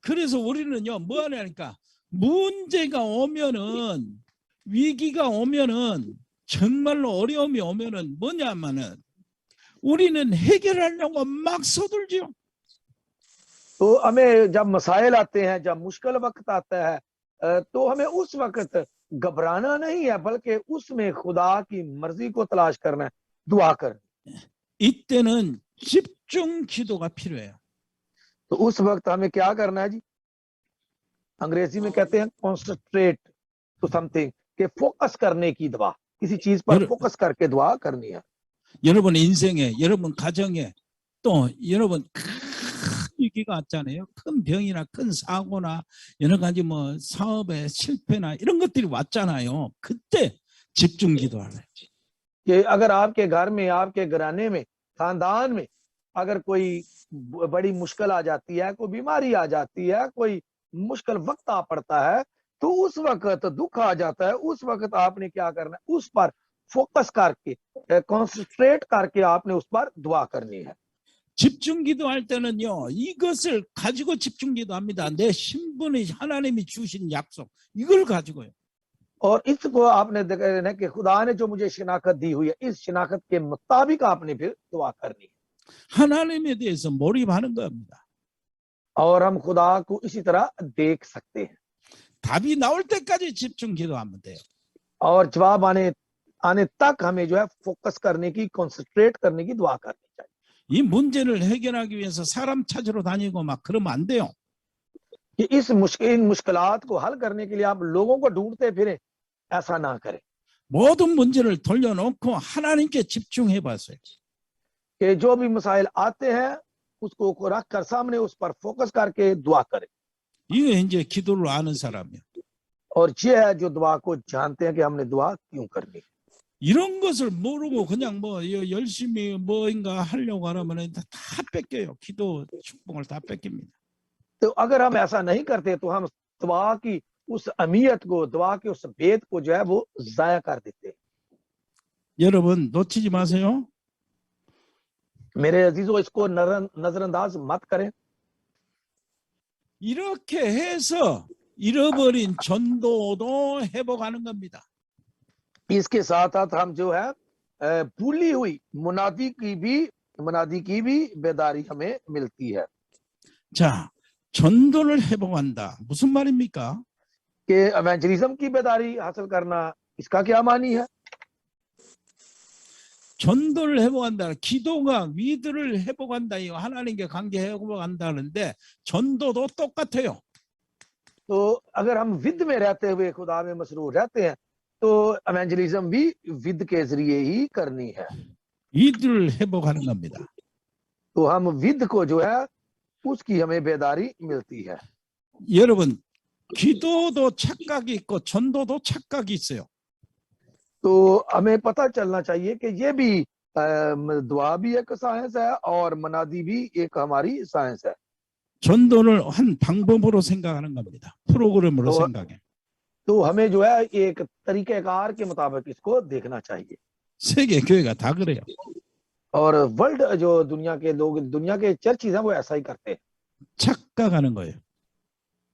그래서 우리는요, 뭐 하냐니까 문제가 오면은, 위기가 오면은, 정말로 어려움이 오면은 뭐냐면은 우리는 해결하려고 막 서둘죠. तो हमें जब मसाइल आते हैं, जब मुश्किल वक्त आता है, तो हमें उस वक्त घबराना नहीं है, बल्कि उसमें खुदा की मर्जी को तलाश करना है, दुआ करना। 이때는 집중 기도가 필요해요. तो उस वक्त हमें क्या करना है जी, अंग्रेजी में कहते हैं कॉन्सेंट्रेट टू समथिंग, के फोकस करने की दुआ, किसी चीज पर फोकस करके दुआ करनी है। 여러분 인생에, 여러분 가정에, 또 여러분 위기가 왔잖아요. 큰 병이나 큰 사고나 여러 가지 뭐 사업의 실패나 이런 것들이 왔잖아요. 그때 집중 기도하래요. कि अगर आपके घर में, आपके घराने में, खानदान में अगर कोई बड़ी मुश्किल आ जाती है, कोई बीमारी आ जाती है, कोई मुश्किल वक्त आ पड़ता है, तो उस वक्त दुख आ जाता है, उस वक्त आपने क्या करना है, उस पर फोकस करके, कॉन्सेंट्रेट करके आपने उस पर दुआ करनी है। 집중 기도할 때는요, 이것을 가지고 집중 기도합니다. 내 신분이 하나님이 주신 약속, 이걸 가지고요. और इसको आपने देखा कि खुदा ने जो मुझे शिनाख्त दी हुई है, इस शिनाख्त के मुताबिक आपने फिर दुआ करनी है। 하나님에 대해서 몰입하는 겁니다. और हम खुदा को इसी तरह देख सकते हैं 답이 나올 때까지 집중 기도하면 돼요. और जवाब आने तक हमें जो है फोकस करने की, कंसंट्रेट करने की दुआ करनी चाहिए। 이 문제를 해결하기 위해서 사람 찾으러 다니고 막 그러면 안 돼요. कि इन मुश्किलात को हल करने के लिए आप लोगों को ढूंढते फिरें, ऐसा ना करें। 모든 문제를 돌려놓고 하나님께 집중해 봤어요. कि जो भी मसाइल आते हैं उसको रख कर सामने उस पर फोकस करके दुआ करें। 이게 이제 기도를 아는 사람이에요. और ये है जो दुआ को जानते हैं कि हमने दुआ क्यों करनी है। 이런 것을 모르고 그냥 뭐 열심히 뭐인가 하려고 하면 다 뺏겨요. 기도 축복을 다 뺏깁니다. तो अगर हम ऐसा नहीं करते तो हम दुआ की उस अहमियत को, दुआ के उस भेद को जो है वो जाया कर देते हैं। 여러분 놓치지 마세요. मेरे अजीजों, इसको नजरअंदाज मत करें। 이렇게 해서 잃어버린 전도도 회복하는 겁니다. इसके साथ साथ हम जो है भूली हुई मुनादी की भी बेदारी हमें मिलती है। 자, 전도를 회복한다. 무슨 말입니까? कि एवेंजलिज्म की बेदारी हासिल करना, इसका क्या मानी है? 전도를 회복한다. 기도가 위드를 회복한다. 이거 하나님께 관계 회복한다는데 전도도 똑같아요. तो अगर हम विद में रहते हुए खुदा में मसरूर रहते हैं तो एवेंजलिज्म भी विद के जरिए ही करनी है। 위드를 회복하는 겁니다. तो हम विद को जो है उसकी हमें बेदारी मिलती है। 여러분, 기도도 착각이 있고 전도도 착각이 있어요. तो हमें पता चलना चाहिए कि ये भी दुआ भी एक साइंस है और मनादी भी एक हमारी साइंस है। 전도를 한 방법으로 생각하는 겁니다. 프로그램으로 생각해. तो हमें जो है एक तरीकेकार के मुताबिक इसको देखना चाहिए। 세계 교회가 다 그래요. और वर्ल्ड जो दुनिया के लोग, दुनिया के चर्चिज हैं, वो ऐसा ही करते हैं 착각하는 거예요.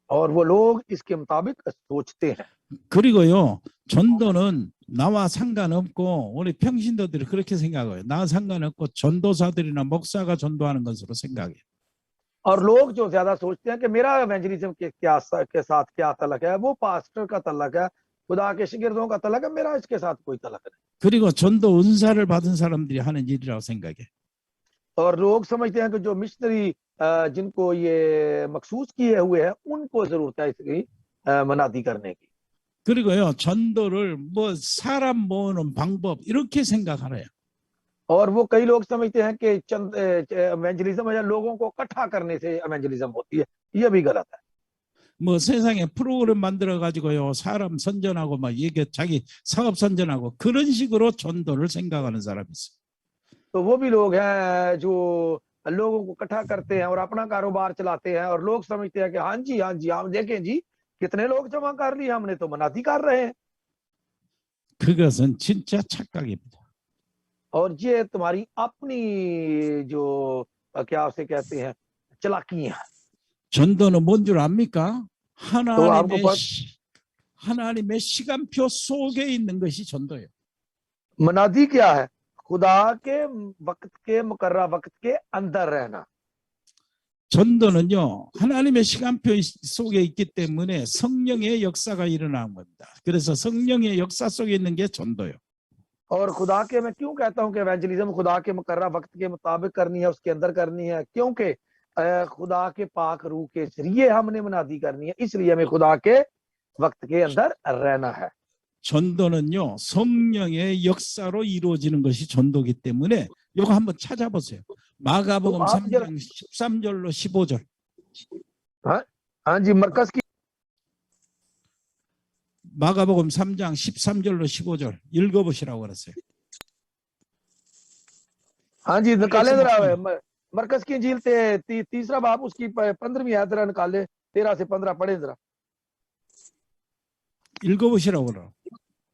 और वो लोग इसके मुताबिक सोचते हैं। 그리고요, 전도는 나와 상관없고 우리 평신도들이 그렇게 생각해요. 나와 상관없고 전도사들이나 목사가 전도하는 것으로 생각해요. और लोग जो ज्यादा सोचते हैं कि मेरा एवेंजलिज्म के साथ क्या तलक है, वो पास्टर का तलक है, खुदा के शिगिर्दों का तलक है, मेरा इसके साथ कोई तलक नहीं। 그리고 전도 은사를 받은 사람들이 하는 일이라고 생각해. और लोग समझते हैं कि जो मिशनरी जिनको ये मखसूस किए हुए हैं उनको जरूरत है इसकी मनादी करने की। 그리고요, 전도를 뭐 사람 모으는 방법 이렇게 생각하래요. और वो कई लोग समझते हैं कि चंद एवेंजलिज्म या लोगों को इकट्ठा करने से एवेंजलिज्म होती है। ये भी गलत है। 뭐 세상에 프로그램 만들어 가지고요, 사람 선전하고 막 이게 자기 사업 선전하고 그런 식으로 전도를 생각하는 사람이 있어요. तो वो भी लोग हैं जो लोगों को इकट्ठा करते हैं और अपना कारोबार चलाते हैं और लोग समझते हैं कि हाँ जी हम देखें जी कितने लोग जमा कर लिए, हमने तो मनादी कर रहे हैं। 그것은 진짜 착각입니다. और ये तुम्हारी अपनी जो क्या उसे कहते हैं चालाकियां। 전도는 뭔 줄 압니까? आपको 하나님의 시간표 속에 있는 것이 전도예요. मनादी क्या है? खुदा के वक्त के मुकर्रा वक्त के अंदर रहना। 전도는요, 하나님의 시간표 속에 있기 때문에 성령의 역사가 일어나는 겁니다. 그래서 성령의 역사 속에 있는 게 전도예요. और खुदा के, मैं क्यों कहता हूं कि एवेंजलिज्म खुदा के मुकर्रा वक्त के मुताबिक करनी है, उसके अंदर करनी है, क्योंकि खुदा के पाक रूह के जरिए हमने मनादी करनी है, इसलिए हमें खुदा के वक्त के अंदर रहना है। 전도는요, 성령의 역사로 이루어지는 것이 전도이기 때문에 이거 한번 찾아보세요. 마가복음 3장 13절로 15절. हाँ जी, मरकज की 마가복음 3장 13절로 15절 읽어보시라고 그랬어요. हाँ जी निकाले अलैक्स जरा मक्की। मरकज की इंजील तीसरा बाब उसकी 15वीं आयत जरा निकाले, 13 से 15 पढ़े जरा। 읽어보시라고 그러.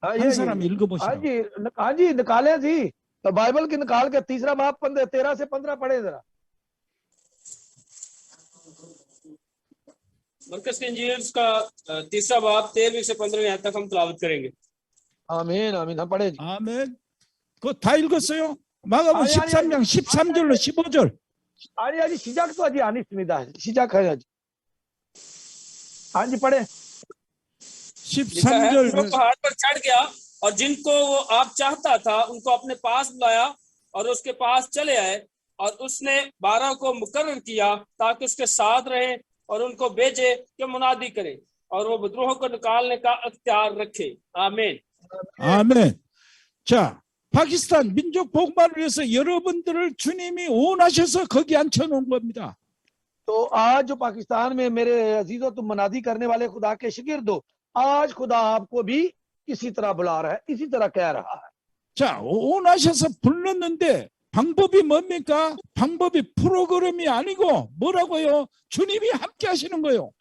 हाँ 한 ये 사람 हाँ 읽어보시라고. जी हाँ जी निकाले जी, तो बाइबल की निकाल के तीसरा बाब 13 से 15 पढ़े जरा। मरकज के इंजील का तीसरा बाब 13वीं से 15वीं आयत तक हम तिलावत करेंगे। आमीन आमीन, हम पढ़े जी। 아멘. 그거 다 읽었어요? 마가복음 아니, 아니, 13장 13절로 15절. 아니 아니 시작도 아직 안 했습니다. 시작해야지. हाँ जी पढ़े। लिखा है, वो 13절. पहाड़ पर चढ़ गया और जिनको वो आप चाहता था उनको अपने पास बुलाया और उसके पास चले आए और उसने 12 को मुकर्रर किया ताकि उसके साथ रहे और उनको भेजे कि मुनादी करे और वो विद्रोह को निकालने का अख्तियार रखे। आमीन। 아멘. 자, 파키스탄 민족 복만을 위해서 여러분들을 주님이 원하셔서 거기 앉혀놓은 겁니다. तो आज जो पाकिस्तान में मेरे अजीजों तुम मनादी करने वाले खुदा के शिगिर्द हो, आज खुदा आपको भी इसी तरह बुला रहा है, इसी तरह कह रहा है। 자, 원하셔서 불렀는데 방법이 뭡니까? 방법이 프로그램이 아니고 뭐라고요? 주님이 함께 하시는 거예요.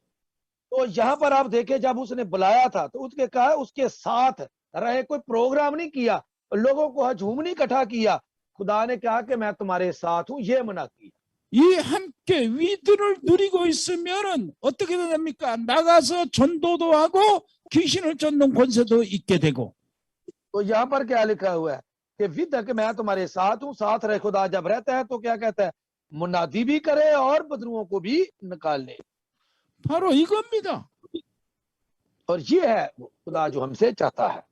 तो यहाँ पर आप देखें, जब उसने बुलाया था तो उसके कहा उसके साथ रहे, कोई प्रोग्राम नहीं किया, लोगों को झूमनी इकट्ठा किया। खुदा ने कहा कि मैं तुम्हारे साथ हूँ, ये मना किया। 이 함께 위드를 누리고 있으면은 어떻게 됩니까? 나가서 전도도 하고 귀신을 쫓는 권세도 있게 되고. तो यहाँ पर क्या लिखा हुआ है कि विद है कि मैं तुम्हारे साथ हूँ, साथ रहे। खुदा जब रहता है तो क्या कहता है, मुनादी भी करे और बदरुओं को भी निकाल ले। 바로 이겁니다. और ये है खुदा जो हमसे चाहता है।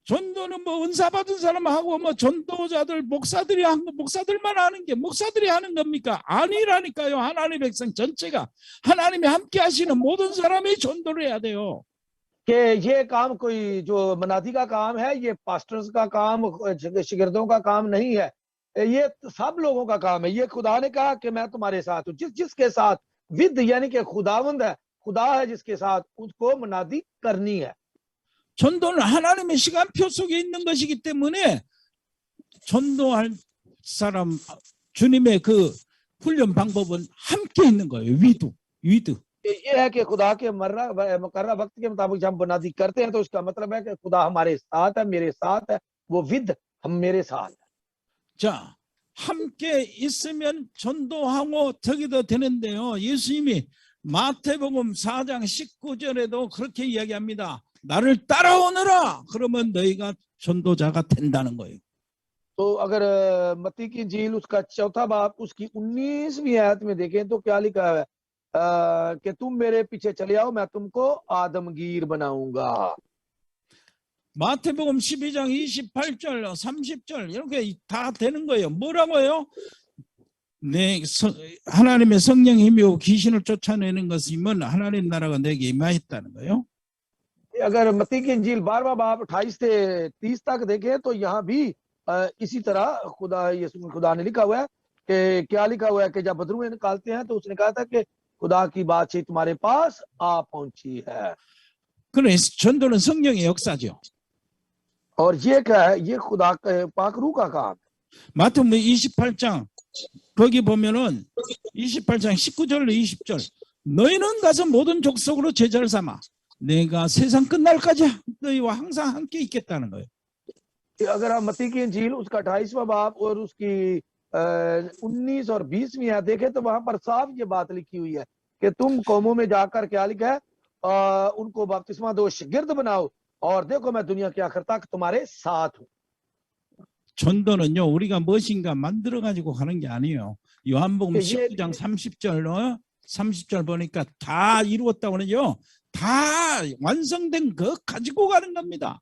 전도는 뭐 은사 받은 사람하고 뭐 전도자들 목사들이 한 거, 목사들만 하는 게 목사들이 하는 겁니까? 아니라니까요. 하나님의 백성 전체가 하나님이 함께 하시는 모든 사람이 전도를 해야 돼요. कि ये काम कोई जो मनादी का काम है, ये पास्टर्स का काम, शिगिर्दों का काम नहीं है, ये सब लोगों का काम है। ये खुदा ने कहा कि मैं तुम्हारे साथ हूँ। जिसके साथ विद यानी कि खुदावंद है, खुदा है जिसके साथ, उसको मनादी करनी है। 전도는 하나님의 시간표 속에 있는 것이기 때문에 전도할 사람 주님의 그 훈련 방법은 함께 있는 거예요. 위드. ये है कि खुदा के मुकर्रर वक्त के मुताबिक जब हम बुनादी करते हैं तो उसका मतलब है कि खुदा हमारे साथ है, मेरे साथ है, वो विद हम मेरे साथ है। 자, 함께 있으면 전도하고 저기도 되는데요. 예수님이 마태복음 4장 19절에도 그렇게 이야기합니다. 나를 따라오너라. 그러면 너희가 전도자가 된다는 거예요. तो अगर मत्ती की इंजील उसका चौथा बाब उसकी 19वीं आयत में देखें तो क्या लिखा है कि तुम मेरे पीछे चले आओ, मैं तुमको आदमगीर बनाऊंगा। 마태복음 12장 28절, 30절 이렇게 다 되는 거예요. 뭐라고요? 하나님의 성령의 힘이고 귀신을 쫓아내는 것이면 하나님 나라가 내게 임하였다는 거예요. अगर मत्ती की इंजील 12वां बाब 28 से 30 तक देखें तो यहाँ भी इसी तरह खुदा ने लिखा हुआ है कि क्या लिखा हुआ है कि जब बदरुएं निकालते हैं तो उसने कहा था कि खुदा की बातचीत तुम्हारे पास आ पहुंची है। 그래 전도는 성령의 역사죠. और ये क्या है, ये खुदा पाक रूह का काम। 마태복음 28장 거기 보면은 28장 19절로 20절 너희는 가서 모든 족속으로 제자를 삼아 내가 세상 끝날까지 너희와 항상 함께 있겠다는 거예요. अगर हम मत्ती की इंजील उसका 28वां बाब और उसकी 19 और 20वीं आयत देखें तो वहां पर साफ ये बात लिखी हुई है कि तुम कौमों में जाकर क्या लिखा है, उनको बपतिस्मा दो, शिगिर्द बनाओ और देखो मैं दुनिया के आखिर तक तुम्हारे साथ हूँ। 전도는요 우리가 무엇인가 만들어 가지고 하는 게 아니에요. 요한복음 이게- 19장 30절 보니까 다 이루었다고 하는요. 다 완성된 거 가지고 가는 겁니다.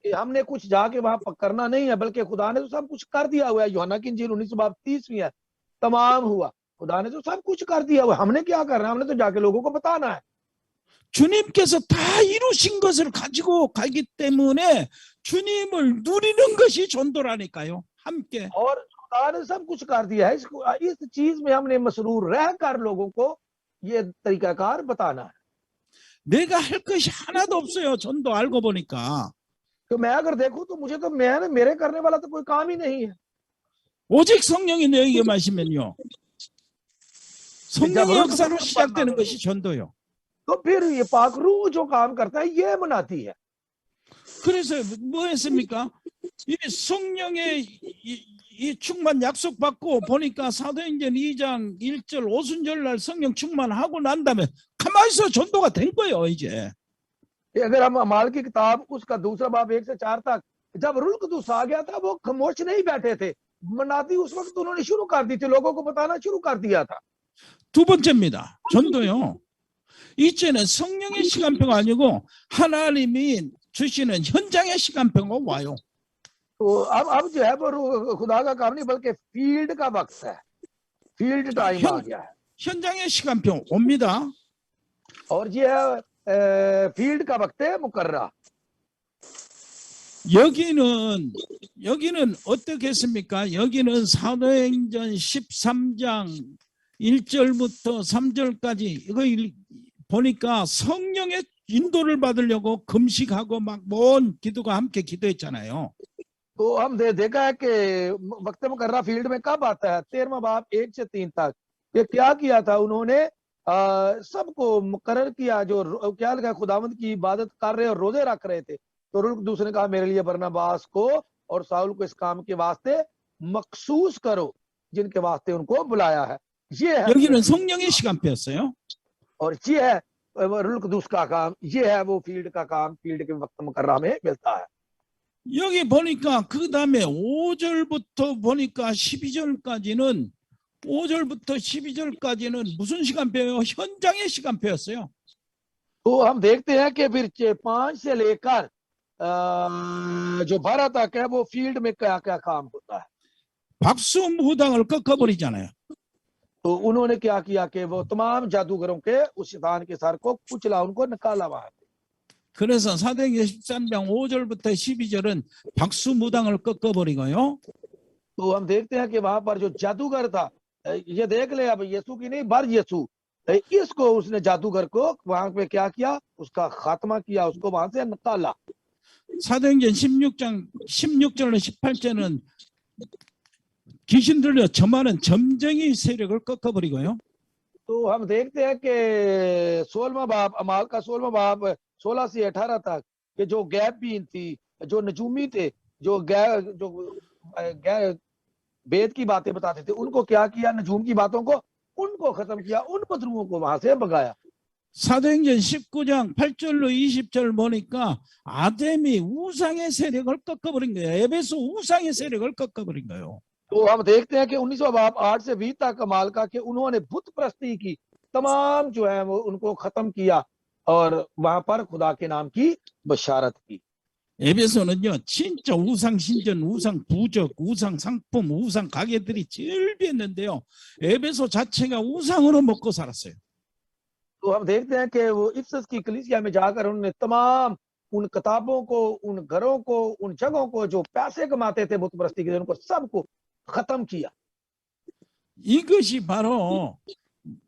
कि हमने कुछ जाके वहां करना नहीं है, बल्कि खुदा ने तो सब कुछ कर दिया हुआ है। यूहन्ना की इंजील 19 बाब 30वीं है, तमाम हुआ, खुदा ने तो सब कुछ कर दिया हुआ है। हमने क्या करना है, हमने तो जाके लोगों को बताना है। 주님께서 다 이루신 것을 가지고 가기 때문에 주님을 누리는 것이 전도라니까요. 함께. और खुदा ने सब कुछ कर दिया है, इस चीज में हमने मसरूर रहकर लोगों को ये तरीकाकार बताना है। 내가 할 것이 하나도 없어요. 전도 알고 보니까. तो मैं अगर देखूं तो मुझे तो मेरे करने वाला तो कोई काम ही नहीं है। 오직 성령이 너에게 마시면요. 성령의 역사로 시작되는 것이 전도요. तो फिर ये पाक रूह जो काम करता है ये बनाती है। 그래서 뭐 했습니까? 이 성령의 이 충만 약속받고 보니까 사도행전 2장 1절 오순절 날 성령 충만하고 난 다음에 가만히 있어 전도가 된 거예요 이제. अगर हम अमाल की किताब उसका दूसरा बाब 1 से 4 तक जब रूह कुदूस आ गया था वो खामोश नहीं बैठे थे, मनाती उस वक्त उन्होंने शुरू कर दी थी, लोगों को बताना शुरू कर दिया था। 두 번째입니다. 전도요. 이제는 성령의 시간표가 아니고 하나님이 주시는 현장의 시간표가 와요. तो अब जो है वो खुदा का काम नहीं बल्कि फील्ड का वक्त है, फील्ड टाइम आ गया है। 현장의 시간표 옵니다. और ये है फील्ड का वक्त है मुकर्रा। 여기는 어떻게 했습니까? 여기는 사도행전 13장 1절부터 3절까지 이거 보니까 성령의 인도를 받으려고 금식하고 막 뭔 기도가 함께 기도했잖아요. तो हम देखा है कि वक्त मुकर्रा फील्ड में कब आता है, 13वां बाब 1 से 3 तक। ये क्या किया था उन्होंने, सबको मुकर्रर किया जो क्या लिखा, खुदावंद की इबादत कर रहे और रोजे रख रहे थे। तो रूह कुदूस ने कहा मेरे लिए बरनबास को और साउल को इस काम के वास्ते मखसूस करो जिनके वास्ते उनको बुलाया है। ये है 여기는 성령의 시간표였어요. और ये है रूह कुदूस का काम, ये है वो फील्ड का काम, फील्ड के वक्त मुकर्रा में मिलता है। 여기 보니까 그 다음에 5절부터 보니까 12절까지는 5절부터 12절까지는 무슨 시간표예요? 현장의 시간표였어요. तो हम देखते हैं कि फिर 5 से लेकर जो 12 तक है वो फील्ड में क्या क्या काम होता है। 박수 무당을 꺾어버리잖아요. तो उन्होंने क्या किया कि वो तमाम जादूगरों के उस शैतान के सर को कुचला, उनको निकाला वहां। 그래서 사도행전 13장 5절부터 12절은 박수 무당을 꺾어버리고요. तो हम देखते हैं कि वहां पर जो जादूगर था, ये देख ले अब यीशु की नहीं बर यीशु, इसको उसने जादूगर को वहां पे क्या किया, उसका खात्मा किया, उसको वहां से निकाला। 사도행전 16장 16절로 18절은 귀신 들려 점하는 점쟁이 세력을 꺾어버리고요. तो हम देखते हैं कि 16वां बाब अमाल का 16वां बाब 16 से 18 तक कि जो गैबीन थी, जो नजूमी थे, जो वेद की बातें बताते थे, उनको क्या किया, नजूम की बातों को उनको खत्म किया, उन पत्रुओं को वहां से भगाया। 사도행전 19장 8절로 20절 보니까 아데미 우상의 세력을 꺾어버린 거예요. 에베소 우상의 세력을 꺾어버린 거예요. तो हम देखते हैं कि 19वां बाब 8 से 20 तक कमाल का कि उन्होंने बुत प्रस्ती की तमाम जो है वो उनको खत्म किया और वहां पर खुदा के नाम की बशारत की। 에베소는요 진짜 우상 신전, 우상 부적, 우상 상품, 우상 가게들이 즐비했는데요. 에베소 자체가 우상으로 먹고 살았어요. तो हम देखते हैं कि वो इफिसस की कलीसिया में जाकर उन्होंने तमाम उन किताबों को, उन घरों को, उन जगहों को जो पैसे कमाते थे बुत प्रस्ती के, उनको सबको खत्म किया। 이것이 바로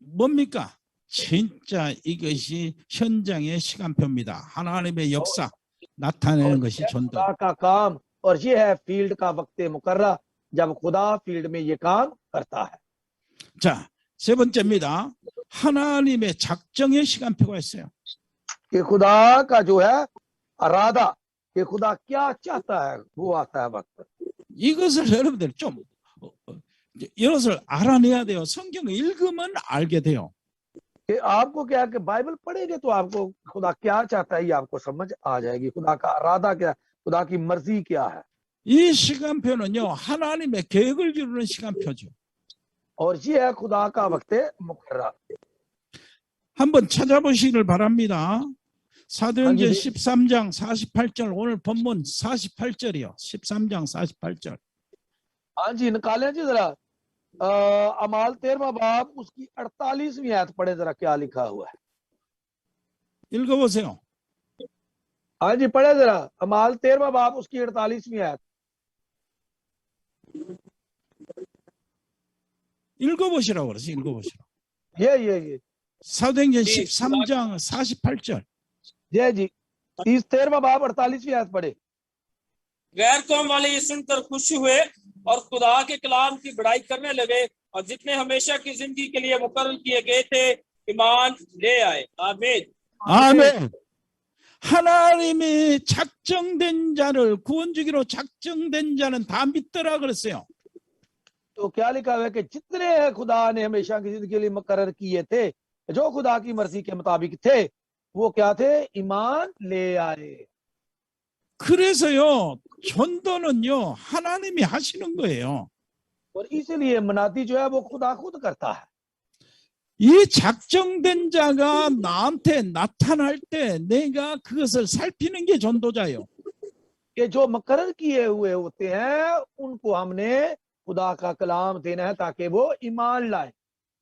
뭡니까? 진짜 이것이 현장의 시간표입니다. 하나님의 역사 나타내는 것이 전도. खुदा का काम और ये है फील्ड का वक्त मुकर्रा जब खुदा फील्ड में ये काम करता है। 자, 세 번째입니다. 하나님의 작정의 시간표가 있어요. कि खुदा का जो है अरादा, कि खुदा क्या चाहता है वो आता है वक्त। 이것을 여러분들 좀 이것을 알아내야 돼요. 성경을 읽으면 알게 돼요. कि आपको क्या है कि बाइबल पढ़ेंगे तो आपको खुदा क्या चाहता है ये आपको समझ आ जाएगी। खुदा का अरादा क्या, खुदा की मर्जी क्या है। 이 시간표는요 하나님의 계획을 이루는 시간표죠. और ये है खुदा का वक्त मुकर्रा। 한번 찾아보시길 바랍니다. 사도행전 아니, 13장 48절, 오늘 본문 48절이요. 13장 48절. हाँ जी निकालें जी जरा अमाल 13वां बाब उसकी 48वीं आयत पढ़े जरा क्या लिखा हुआ है। 읽어보세요. हाँ जी पढ़े जरा अमाल 13वां बाब उसकी 48वीं आयत। 읽어보시라고 그러지. 읽어보시라고. ये 사도행전 13장 48절. ये जी इस 13वां बाब 48वीं आयत पढ़े। गैर कौम वाले ये सुनकर खुश हुए और खुदा के कलाम की बड़ाई करने लगे और जितने हमेशा की जिंदगी के लिए मुकर्रर किए गए थे ईमान ले आए। आमीन। 아멘. 하나님이 작정된 자를 구원 주기로 작정된 자는 다 믿더라 그랬어요. तो क्या लिखा हुआ है कि जितने हैं खुदा ने हमेशा की जिंदगी के लिए मुकर्रर किए थे, जो खुदा की मर्जी के मुताबिक थे, वो क्या थे? ईमान ले आए। 그래서요, 전도는요, 하나님이 하시는 거예요. और इसलिए मनाती जो है वो खुदा खुद करता है। 이 작정된 자가 나한테 나타날 때 내가 그것을 살피는 게 전도자예요. कि जो मुकर्रर किए हुए होते हैं उनको हमने खुदा का कलाम देना है ताकि वो ईमान लाए।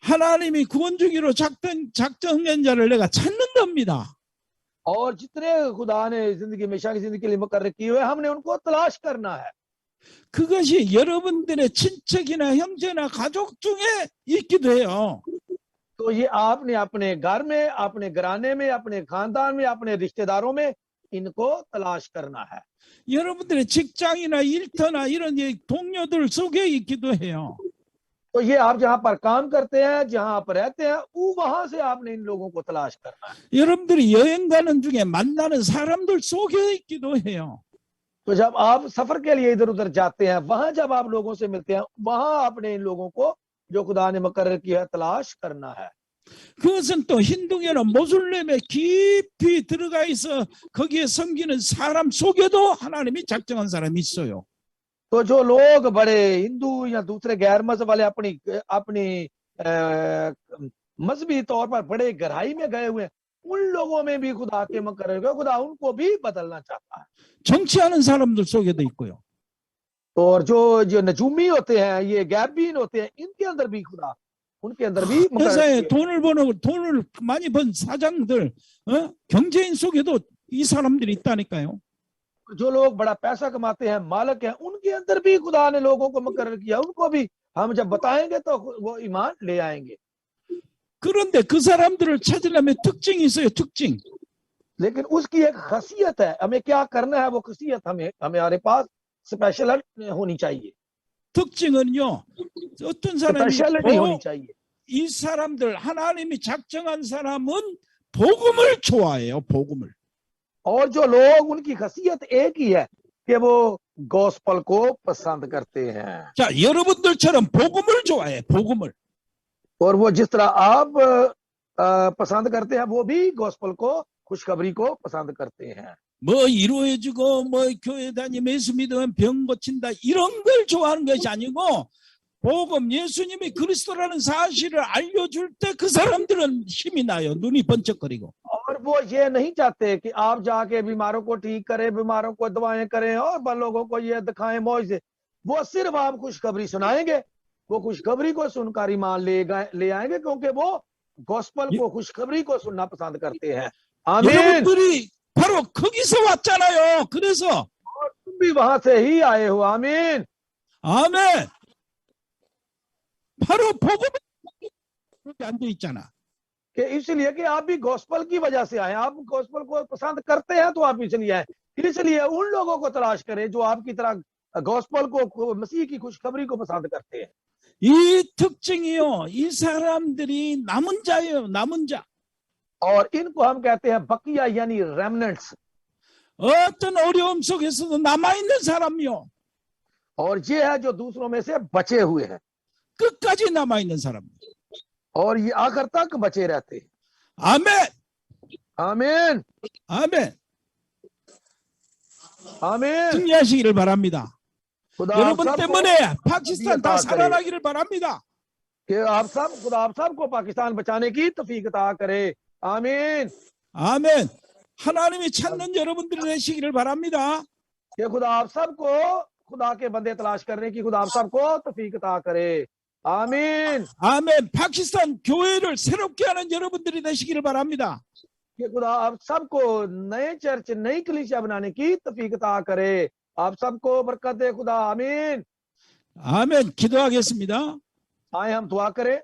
하나님이 구원 주기로 작정된 자를 내가 찾는 겁니다. और जितने खुदा ने जिंदगी हमेशा की जिंदगी के लिए मुकर्रर किए हुए हमने उनको तलाश करना है। 그것이 여러분들의 친척이나 형제나 가족 중에 있기도 해요. तो ये आपने अपने घर में, अपने घराने में, अपने खानदान में, अपने रिश्तेदारों में इनको तलाश करना है। 여러분들의 직장이나 일터나 이런 동료들 속에 있기도 해요. तो ये आप जहां पर काम करते हैं, जहां आप रहते हैं, वहां से आपने इन लोगों को तलाश करना है। 여러분들이 여행 가는 중에 만나는 사람들 속에 있기도 해요. तो जब आप सफर के लिए इधर उधर जाते हैं, वहां जब आप लोगों से मिलते हैं, वहां आपने इन लोगों को जो खुदा ने मुकर्रर किया है तलाश करना है। 그것은 또 힌두교나 모슬렘에 깊이 들어가 있어 거기에 섬기는 사람 속에도 하나님이 작정한 사람이 있어요. तो जो लोग बड़े हिंदू या दूसरे गैर मजहब वाले अपनी मजहबी तौर पर बड़े गहराई में गए हुए हैं, उन लोगों में भी खुदा के मुकर्रर का खुदा उनको भी बदलना चाहता है। 정치하는 사람들 속에도 있고요. और जो नजूमी होते हैं, ये गैबीन होते हैं, इनके अंदर भी खुदा उनके अंदर भी 회사에 돈을 많이 번 사장들, 경제인 속에도 이 사람들이 있다니까요. जो लोग बड़ा पैसा कमाते हैं, मालिक हैं, उनके अंदर भी खुदा ने लोगों को मुकर्रर किया। उनको भी हम जब बताएंगे तो वो ईमान ले आएंगे। 그런데 그 사람들을 찾으려면 특징이 있어요. 특징. लेकिन उसकी एक खासियत है, हमें क्या करना है, वो खासियत हमारे पास स्पेशल होनी चाहिए। 특징은요. 어떤 사람이 स्पेशलिटी होनी चाहिए। 이 사람들 하나님이 작정한 사람은 복음을 좋아해요. 복음을. और जो लोग उनकी खासियत एक ही है कि वो गॉस्पल को पसंद करते हैं। 자, 여러분들처럼 복음을 좋아해. 복음을. और वो जिस तरह आप पसंद करते हैं, वो भी गॉस्पल को, खुशखबरी को पसंद करते हैं। 뭐 이루어지고 뭐 교회 다니면 예수 믿으면 병 고친다 이런 걸 좋아하는 것이 아니고 복음 예수님이 그리스도라는 사실을 알려줄 때 그 사람들은 힘이 나요. 눈이 번쩍거리고. और वो ये नहीं चाहते कि आप जाके बीमारों को ठीक करें, बीमारों को दवाएं करें और लोगों को ये दिखाएं मौज से। वो सिर्फ आप खुशखबरी सुनाएंगे, वो खुशखबरी को सुनकर ईमान ले आएंगे, क्योंकि वो गॉस्पल को, खुशखबरी को सुनना पसंद करते हैं। आमीन। 여러분들이 바로 거기서 왔잖아요. 그래서 तुम भी वहां से ही आए हो। आमीन। 아멘. 바로 복음에 앉아 있잖아. कि इसलिए कि आप भी गॉस्पल की वजह से आए। आप गॉस्पल को पसंद करते हैं तो आप इसलिए आए। इसलिए उन लोगों को तलाश करें जो आपकी तरह गॉस्पल को, मसीह की खुशखबरी को पसंद करते हैं। 이 특징이요. 이 사람들이 남은 자예요. 남은 자. और इनको हम कहते हैं बकिया, यानी रेमनेंट्स। 어떤 어려움 속에서도 남아있는 사람이요. और ये है जो दूसरों में से बचे हुए हैं, 끝까지 남아있는 사람. और ये आखिर तक बचे रहते हैं। 아멘. आमीन। 아멘. आमीन। 승리하시기를 바랍니다. खुदा 여러분 आप सबको 때문에 파키스탄 다 करे 살아나기를 바랍니다. कि खुदा आप सबको पाकिस्तान बचाने की तौफीक अता करे। आमीन। 아멘. 하나님이 찾는 여러분들이 되시기를 바랍니다. कि खुदा आप सबको, खुदा के बंदे तलाश करने की खुदा आप सबको तौफीक अता करे। आमीन। 아멘. 파키스탄 교회를 새롭게 하는 여러분들이 되시기를 바랍니다. कि खुदा आप सबको नए चर्च, नई कलीसिया बनाने की तौफीक अता करे। आप सबको बरकत दे खुदा। आमीन। 아멘. 기도하겠습니다. आए हम दुआ करें।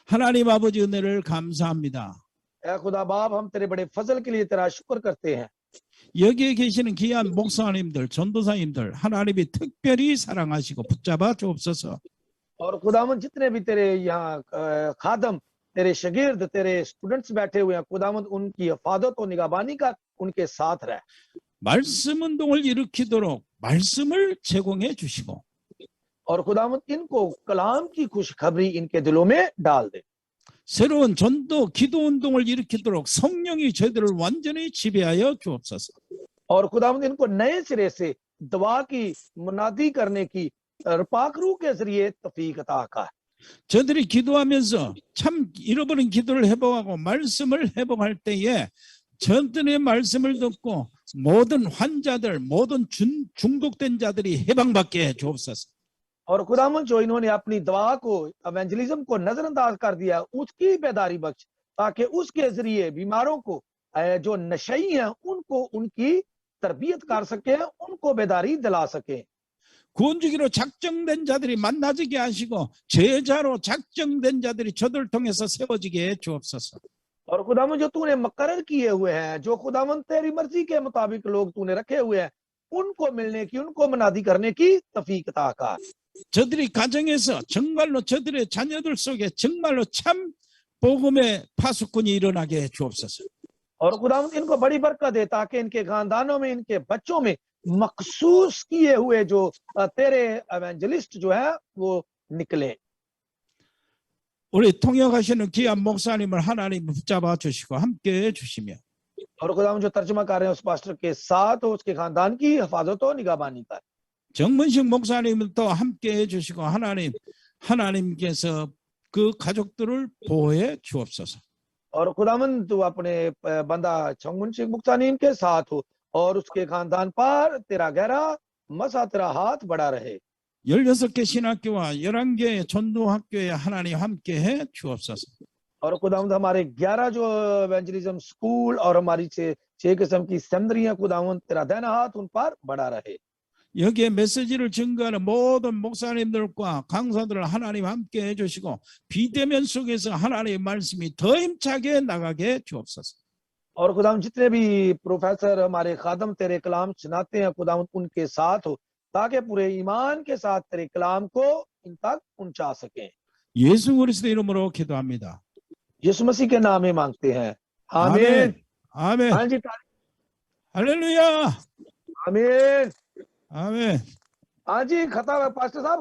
하나님 आबो지 은혜를 감사합니다. ऐ खुदा बाप, हम तेरे बड़े फजल के लिए तेरा शुक्र करते हैं। 여기에 계시는 귀한 목사님들, 전도사님들 하나님이 특별히 사랑하시고 붙잡아 주옵소서. और खुदावन जितने भी तेरे यहाँ खादम, तेरे शागिर्द, तेरे स्टूडेंट्स बैठे हुए हैं, खुदावन उनकी हिफाजत और निगहबानी का उनके साथ रहे। 말씀 운동을 일으키도록 말씀을 제공해 주시고 और खुदावन इनको कलाम की खुशखबरी इनके दिलों में डाल दे। 새로운 전도 기도 운동을 일으키도록 성령이 저희들을 완전히 지배하여 주옵소서. और खुदावन इनको नए सिरे से दुआ की मुनादी करने की पाकरू के जरिए तौफीक अता का। 저들이 기도하면서 참 잃어버린 기도를 회복하고 말씀을 회복할 때에 저들의 말씀을 듣고 모든 환자들, 모든 중독된 자들이 해방받게 해 주옵소서. और खुदावन जो इन्होंने अपनी दुआ को, एवेंजलिज्म को नजरअंदाज कर दिया, उसकी बेदारी बख्श, ताकि उसके जरिए बीमारों को, जो नशई हैं, उनको उनकी तरबियत कर सके, उनको बेदारी दिला सके। 구원주기로 작정된 자들이 만나지게 하시고 제자로 작정된 자들이 저들을 통해서 세워지게 해 주옵소서. और खुदावन जो तूने मुकर्रर किए हुए हैं, जो खुदावन तेरी मर्जी के मुताबिक लोग तूने रखे हुए हैं, उनको मिलने की, उनको मनादी करने की तौफीक अता कर। 저들이 가정에서 정말로 저들의 자녀들 속에 정말로 참 복음의 파수꾼이 일어나게 해 주옵소서. और खुदावन इनको बड़ी बरकत दे, ताकि इनके खानदानों में, इनके बच्चों में मखसूस किए हुए जो तेरे एवेंजलिस्ट जो है वो निकले। 우리 통역하시는 귀한 목사님을 하나님 붙잡아 주시고 함께 해 주시며 और खुदावन जो तर्जुमा कर रहे हैं उस पास्टर के साथ हो, उसके खानदान की हिफाजत और निगहबानी कर। 정문식 목사님도 함께 해 주시고 하나님께서 그 가족들을 보호해 주옵소서. और खुदावन तू अपने बंदा चंगमुनशिक मुक्तानीम के साथ हो और उसके खानदान पर तेरा गहरा मसा, तेरा हाथ बड़ा रहे। 16개 신학교와 11개의 전도학교에 하나님 함께 해 주옵소서. और खुदावंद हमारे 11 जो एवेंजलिज्म स्कूल और हमारी 6 किस्म की सेमिनरियां, खुदावंद तेरा दाहिना हाथ उन पर बड़ा रहे। 여기에 메시지를 증거하는 모든 목사님들과 강사들을 하나님 함께 해주시고 비대면 속에서 하나님의 말씀이 더 힘차게 나가게 주옵소서. और खुदावंद जितने भी प्रोफेसर हमारे खादम तेरे कलाम सुनाते हैं, खुदावंद उनके साथ हो, ताकि पूरे ईमान के साथ तेरे कलाम को इन तक पहुंचा सकें। 예수 그리스도 이름으로 기도합니다. यीशु मसीह के नाम में मांगते हैं, आमीन। 아멘. हाँ जी, 할렐루야. आमीन। 아멘. हाँ जी, खता पास्टर साहब।